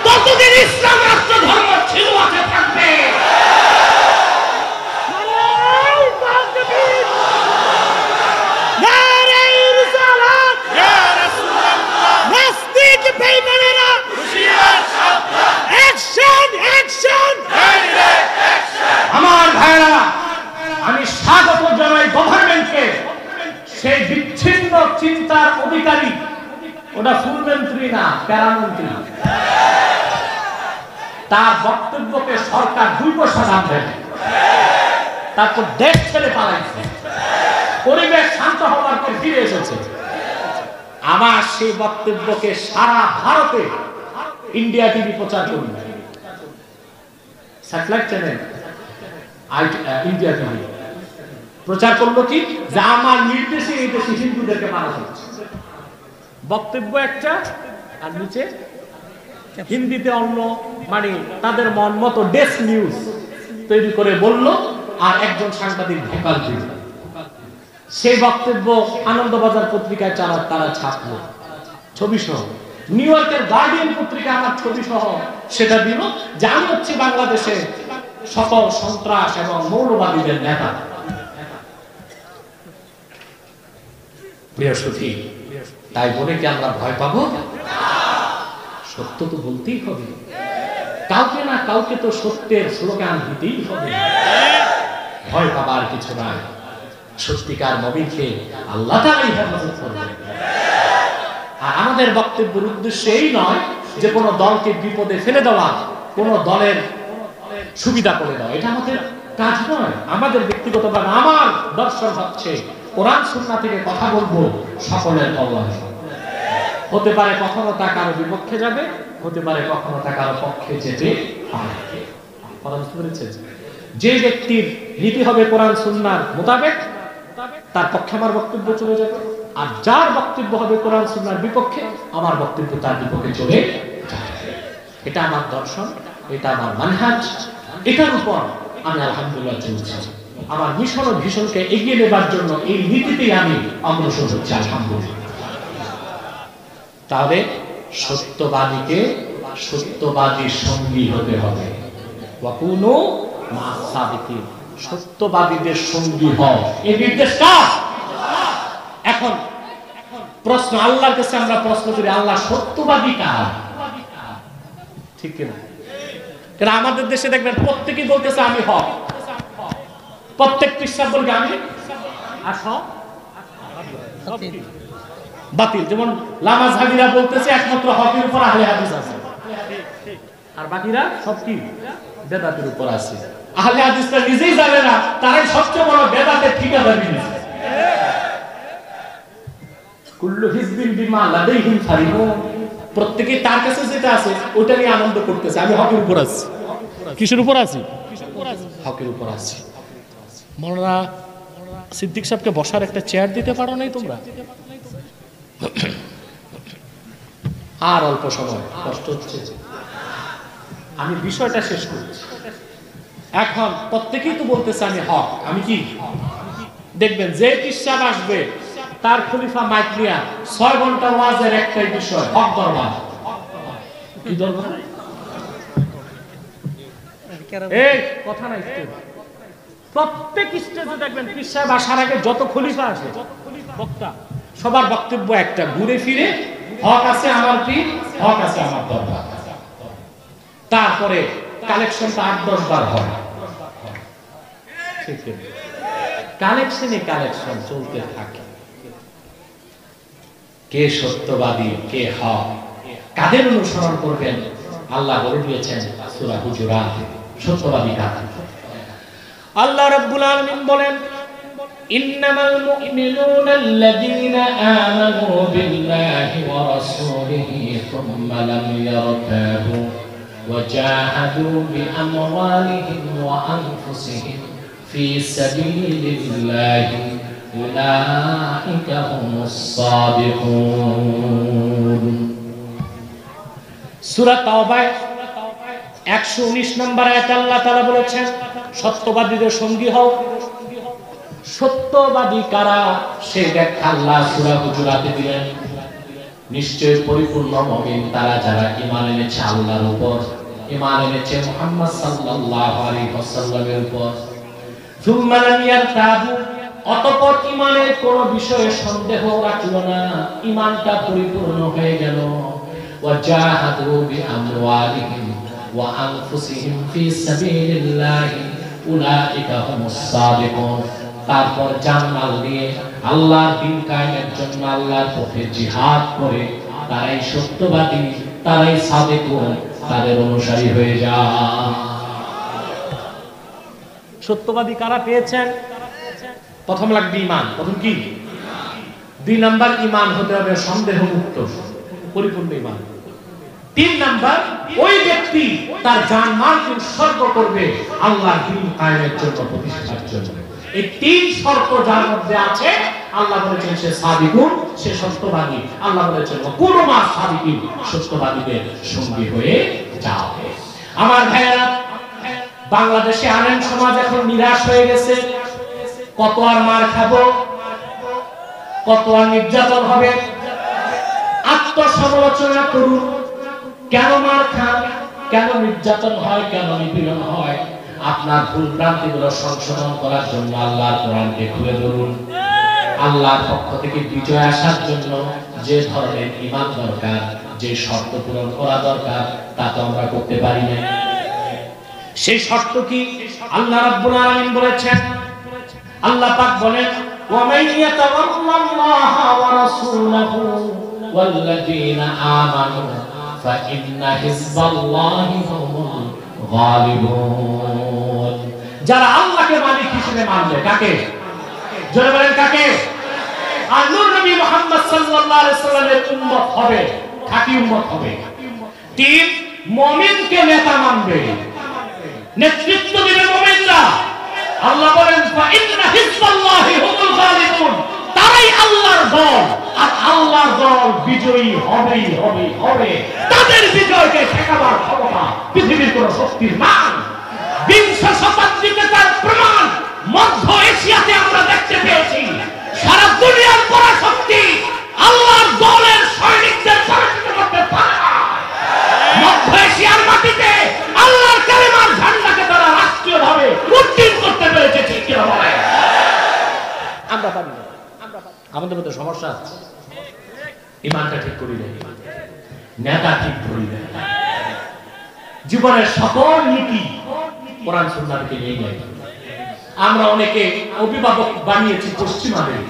ততদিন ইসলাম রাষ্ট্র ধর্ম ছিল আছে থাকবে। আমার ভাইরা, আমি স্বাগত জানাই গভর্নমেন্টকে। সেই বিচ্ছিন্ন চিন্তার অধিকারী, ওটা ফুলমন্ত্রী না, প্যারামন্ত্রী, তার বক্তব্যকে সরকার 2 পয়সা দাম দেবে, তারপর দেশ ছেড়ে পালাইছে, পরিবেশ শান্ত হওয়ার পর ফিরে এসেছে। আমার সেই বক্তব্যকে সারা ভারতে ইন্ডিয়া টিভি প্রচার করবে, স্যাটেলাইট চ্যানেল ইন্ডিয়া টিভি প্রচার করলো কি, যে আমার নির্দেশে এই দেশে হিন্দুদেরকে মারা হচ্ছে। বক্তব্য একটা, আর নিচে হিন্দিতে অন্য, মানে তাদের মন মতো ডেস্ক নিউজ তৈরি করে বলল, আর একজন সাংবাদিক ভোকাল দিল। সেই বক্তব্য আনন্দবাজার পত্রিকায় তারা ছাপলো ছবি সহ। নিউ ইয়র্কের গার্ডিয়ান পত্রিকা আমার ছবি সহ সেটা দিল, যে আমি হচ্ছে বাংলাদেশে সকল সন্ত্রাস এবং মৌলবাদীদের নেতা। প্রিয় সুধী, তাই বলে কি আমরা ভয় পাবো? সত্য তো বলতেই হবে। কাউকে না কাউকে তো সত্যের স্লোগান দিতেই হবে। ভয় পাবার কিছু নাই। সত্যিকার নবীকে আল্লাহ তাআলাই হেফাজত করবেন। আর আমাদের বক্তব্যের উদ্দেশ্য এই নয় যে কোনো দলকে বিপদে ফেলে দেওয়া, কোনো দলের সুবিধা করে দেওয়া, এটা আমাদের কাজ নয়। আমাদের ব্যক্তিগতভাবে আমার দর্শন হচ্ছে কোরআন সুন্নাহ থেকে কথা বলবো সকলের কল্যাণ। হতে পারে কখনো তা কারো বিপক্ষে যাবে, হতে পারে কখনো তা কারো পক্ষে যেতে পারে। কথা বুঝতে পেরেছেন? যে ব্যক্তির নীতি হবে কোরআন সুন্নাহর মোতাবেক, তার পক্ষে আমার বক্তব্য চলে যাবে। আর যার বক্তব্য হবে কোরআন সুন্নাহর বিপক্ষে, আমার বক্তব্য তার বিপক্ষে চলে যাবে। এটা আমার দর্শন, এটা আমার মানহাজ। এটার উপর আমি আলহামদুলিল্লাহ চলছি। আমার মিশন ও ভীষণকে এগিয়ে নেবার জন্য এই নীতিতেই আমি অগ্রসর হচ্ছি আলহামদুলিল্লাহ। তাহলে সত্যবাদীকে সত্যবাদীর সঙ্গী হতে হবে। ওয়াকুনু মা'আস সাদিকিন, সত্যবাদীদের সঙ্গী হও, এই নির্দেশ কার? এখন প্রশ্ন আল্লাহর কাছে আমরা প্রশ্ন করি, আল্লাহ সত্যবাদী কার? ঠিক কিনা? কারণ আমাদের দেশে দেখবেন প্রত্যেকেই বলতেছে আমি হক, প্রত্যেক পৃষ্ঠা বলবে আমি আর হক বাতিল। যেমন লামাযহাবীরা বলতেছে একমাত্র হকের উপর আহলে হাদিস আছে, আর বাকিরা সব কি বেদাতের উপর আছে। আহলে হাদিসরা নিজেই জানে না তারাই সবচেয়ে বড় বেদাতের ঠিকাদারি নিয়েছে। কুল্লু হিজবিন বিমা লাদাইহিম ফারিহুন, প্রত্যেকই তার কাছে যেটা আছে ওটা নিয়ে আনন্দ করতেছে। আমি হকের উপর আছি। কিসের উপর আছি? হকের উপর আছি। মাওলানা সিদ্দিক সাহেবকে বসার একটা চেয়ার দিতে পারো নাই তোমরা? আর অল্প সময়, কষ্ট হচ্ছে। আমি বিষয়টা শেষ করছি। এখন প্রত্যেকেই তো বলতেছে আমি হক, আমি কি? দেখবেন যে পিসাব আসবে তার খলিফা মাইক নিয়া 6 ঘন্টা ওয়াজের একটাই বিষয়, হক দরবার। কি দরবার? এই কথা নাই তো। প্রত্যেক স্টেজে দেখবেন পীর সাহেব আসার আগে যত খলিফা আসে বক্তা, সবার বক্তব্য একটা, ঘুরে ফিরে হক আছে আমার পীর, হক আছে আমার দরবার। তারপরে কালেকশনটা 8-10 বার হয়। কালেকশনে কালেকশন চলতে থাকে। কে সত্যবাদী, কে হক, কাদের অনুসরণ করবেন আল্লাহ বলে দিয়েছেন সূরা হুজুরাত। সত্যবাদী কারা? আল্লাহ রাব্বুল আলামিন বলেন ইন্নামাল মুমিনুনা আল্লাযীনা আমানু বিল্লাহি ওয়া রাসূলিহি থুম্মা লাম ইয়ারতাবু ওয়া জাহাদু বিআমওয়ালিহিম ওয়া আনফুসিহিম ফি সাবিলিল্লাহি উলাইকা হুমুস সাদিকুন। সূরা তাওবা 119 নম্বর আয়াতে আল্লাহ তাআলা বলেছেন সত্যবাদীদের সঙ্গী হও। সত্যবাদী কারা সে ব্যাখ্যা আল্লাহ সূরা হুজুরাতে দিলেন। নিশ্চয় পরিপূর্ণ মুমিন তারা যারা ঈমান এনেছে আল্লাহর উপর, ঈমান এনেছে মুহাম্মদ সাল্লাল্লাহু আলাইহি ওয়াসাল্লামের উপর। সুম্মা লাম ইয়ারতাবু, অতঃপর ঈমানের কোন বিষয়ে সন্দেহ রাখল না, ঈমানটা পরিপূর্ণ হয়ে গেল। ওয়া জাহাদু বিআমওয়ালিহিম ওয়া আনফুসিহিম ফি সাবিলিল্লাহি উলাইকা হুমুস সাদিকুন। তারপর জানমাল নিয়ে আল্লাহর দ্বীন কায়েমের জন্য আল্লাহর পথে জিহাদ করে তারাই সত্যবাদী, তারাই সাদিকুন, তাদের অনুসারী হয়ে যায়। সত্যবাদী কারা পেয়েছেন? প্রথম লাগবে ঈমান। প্রথম কি? 2 নাম্বার ঈমান হতে হবে সন্দেহ মুক্ত, পরিপূর্ণ ঈমান। 3 নাম্বার ওই ব্যক্তি তার জানমালকে উৎসর্গ করবে আল্লাহর দ্বীন কায়েমের জন্য, প্রতিষ্ঠার জন্য। এই 3 শর্ত যার মধ্যে আছে আল্লাহ বলেছেন সে সাদিকুন, সে সত্যবাদী। আল্লাহ বলেছেন ওয়াকুনু মা সাদিকিন, সত্যবাদীদের সঙ্গী হয়ে যাও। আমার ভাইয়েরা, বাংলাদেশে আলেম সমাজ এখন নিরাশ হয়ে গেছে। কত আর মার খাবো, কত আর নির্যাতন হবে। আত্মসমালোচনা করুন। কেন মার খান, কেন নির্যাতন হয়, কেন নিপীড়ন হয়? আপনার ভুল ভ্রান্তিগুলো সংশোধন করার জন্য আল্লাহর কোরআনকে খুলে ধরুন। আল্লাহর পক্ষ থেকে বিজয় আসার জন্য যে ধরনের ঈমান দরকার, যে শর্ত পূরণ করা দরকার, তা তো আমরা করতে পারি না। সেই শর্ত কি? আল্লাহ রাব্বুল আলামিন বলেছেন, আল্লাহ পাক বলেন, ওয়া মান ইয়াতাওয়াল্লাল্লাহা ওয়া রাসূলাহু ওয়াল্লাযীনা আমানু ফা ইন্না হিজবাল্লাহি হুমুল গালিবুন। যারা আল্লাহকে মালিক হিসেবে মানবে, কাকে? জোরে বলেন কাকে? আর নূর নবী মুহাম্মদ সাল্লাল্লাহু আলাইহি সাল্লামের উম্মত হবে, খাঁটি উম্মত হবে। তিন, মুমিনকে নেতা মানবে, নেতৃত্ব দিবে মুমিনরা। আল্লাহ বলেন, ফা ইন্না হিজবাল্লাহি হুমুল গালিবুন। তারাই আল্লাহর দল, আর আল্লাহর দল বিজয়ী হবেই হবে। তাদের বিজয়কে ঠেকাবার ক্ষমতা পৃথিবীর কোন শক্তির নাই। বিংশ শতাব্দীতে তার প্রমাণ মধ্য এশিয়াতে আমরা দেখতে পেয়েছি। সারা দুনিয়ার পরাশক্তি আল্লাহর দলের সৈনিকদের পরাজিত করতে পারে না। মধ্য এশিয়ার মাটিতে আল্লাহর কালেমার ঝান্ডাকে তারা রাষ্ট্রীয়ভাবে উত্তীর্ণ করতে পেরেছে। ঠিক কি বলে? আমরা পারি না। আমাদের মধ্যে সমস্যা আছে। ইমানটা ঠিক করি না, নেতা ঠিক করি না, জীবনের সকল নীতি কোরআন সুন্নাহকে নিয়ে যাই। আমরা অনেকে অভিভাবক বানিয়েছি পশ্চিমাদের,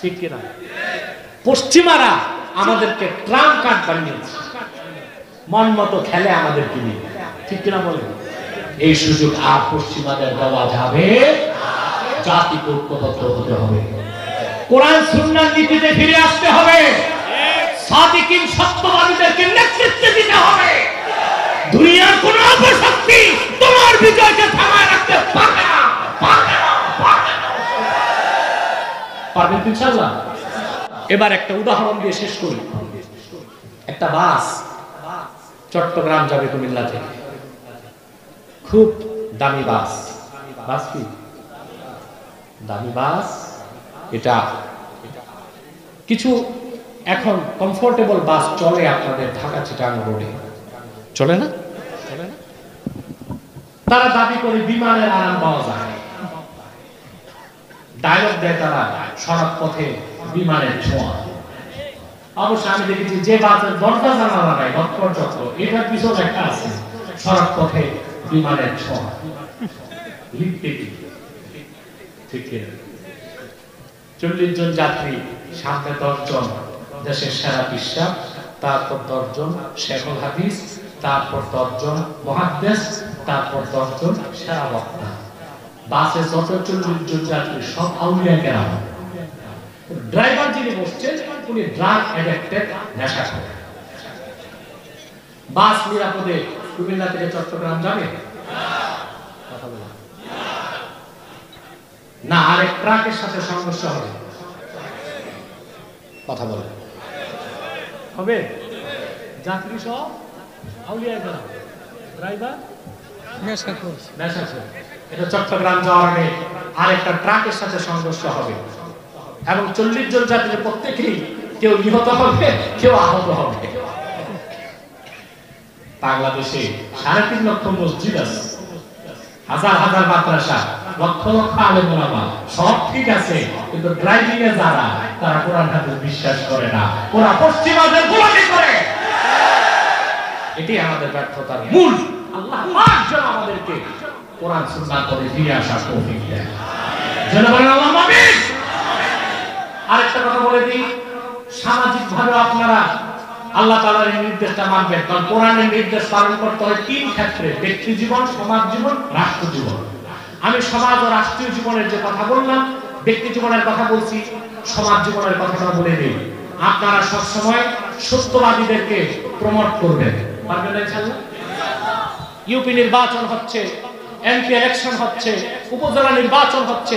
ঠিক কিনা? পশ্চিমারা আমাদেরকে ট্রাম্প কার্ড বানিয়েছে, মন মতো খেলে আমাদেরকে নিয়ে, ঠিক কিনা বলেন? এই সুযোগ আর পশ্চিমাদের দেওয়া যাবে। জাতিকে ঐক্যবদ্ধ হতে হবে, কোরআন সুন্নাহর নীতিতে ফিরে আসতে হবে, সাদিকিন সত্যবাদীদেরকে নেতৃত্ব দিতে হবে। দুনিয়ার কোন অপশক্তি তোমার বিজয়কে থামায় রাখতে পারবে না। পারবেন ইনশাআল্লাহ? এবার একটা উদাহরণ দিয়ে শেষ করি। একটা বাস চট্টগ্রাম যাবে কুমিল্লা থেকে, খুব দামি বাস। বাস কি দামি বাস? এটা কিছু এখন কমফোর্টেবল বাস চলে আপনাদের ঢাকা চিটাগাং রোডে, চলে না? তারা দাবি করে বিমানের আরাম পাওয়া যায়, ডায়লগ দেয় তারা, সড়ক পথে বিমানের ছোঁয়া। অবশ্য আমি দেখেছি যে বাসের দরজা জানালা নাই, নক্ষত্র, এটার পিছনে একটা আছে, সড়ক পথে বিমানের ছোঁয়া লিখতে। ঠিক 40 জন যাত্রী, সামনে 10 জন দেশের সেরা বিশ্বাস, তারপর 10 জন শেখুল হাদিস, তারপর 10 জন মুহাদ্দিস, তারপর 10 জন সেরা বক্তা। বাসে যত 40 জন যাত্রী সব আউলিয়া কেরাম। ড্রাইভার যিনি বসছেন উনি ড্রাগ অ্যাডিক্টেড, নেশাখোর। বাস নিরাপদে কুমিল্লা থেকে চট্টগ্রাম যাবে না, আরেক ট্রাকের সাথে সংঘর্ষ হবে? কথা বলে হবে? যাত্রী সব আউলিয়া কেরাম, ড্রাইভার নেশাখোর। এটা চট্টগ্রাম যাওয়ার আগে আরেকটা ট্রাকের সাথে সংঘর্ষ হবে এবং 40 জন যাত্রী প্রত্যেকেই কেউ নিহত হবে, কেউ আহত হবে। বাংলাদেশে 3.5 লক্ষ মসজিদ আছে, হাজার হাজার মাদ্রাসা, লক্ষ লক্ষ আলেম ওলামা, সব ঠিক আছে, কিন্তু ড্রাইভিং এ যারা, তারা কোরআন হাদিস বিশ্বাস করে না, ওরা পশ্চিমাদের গোলামি করে। এটি আমাদের ব্যর্থতার মূল। আল্লাহ পাক যেন আমাদেরকে কোরআন সুন্নাহ করে ফিরে আসার তৌফিক দেন। যেন বলেন আল্লাহুম্মা আমিন। আরেকটা কথা বলে দিই, সামাজিক ভাবে আপনারা আল্লাহ তাআলার এই নির্দেশটা মানবেন, কারণ কোরআনের নির্দেশ পালন করতে হয় 3 ক্ষেত্রে: ব্যক্তি জীবন, সমাজ জীবন, রাষ্ট্র জীবন। আমি সমাজ ও রাষ্ট্রীয় জীবনের যে কথা বললাম, ব্যক্তি জীবনের কথা বলছি, সমাজ জীবনের কথাটা বলে দিই। আপনারা সব সময় সত্যবাদীদেরকে প্রমোট করবেন, পারবেন ইনশাআল্লাহ? ইউপি নির্বাচন হচ্ছে, এমপি ইলেকশন হচ্ছে, উপজেলা নির্বাচন হচ্ছে,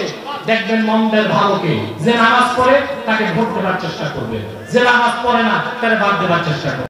দেখবেন মন্দের ভালোকে, যে নামাজ পড়ে তাকে ভোট দেওয়ার চেষ্টা করবে, যে নামাজ পড়ে না তাকে বাদ দেওয়ার চেষ্টা করবে।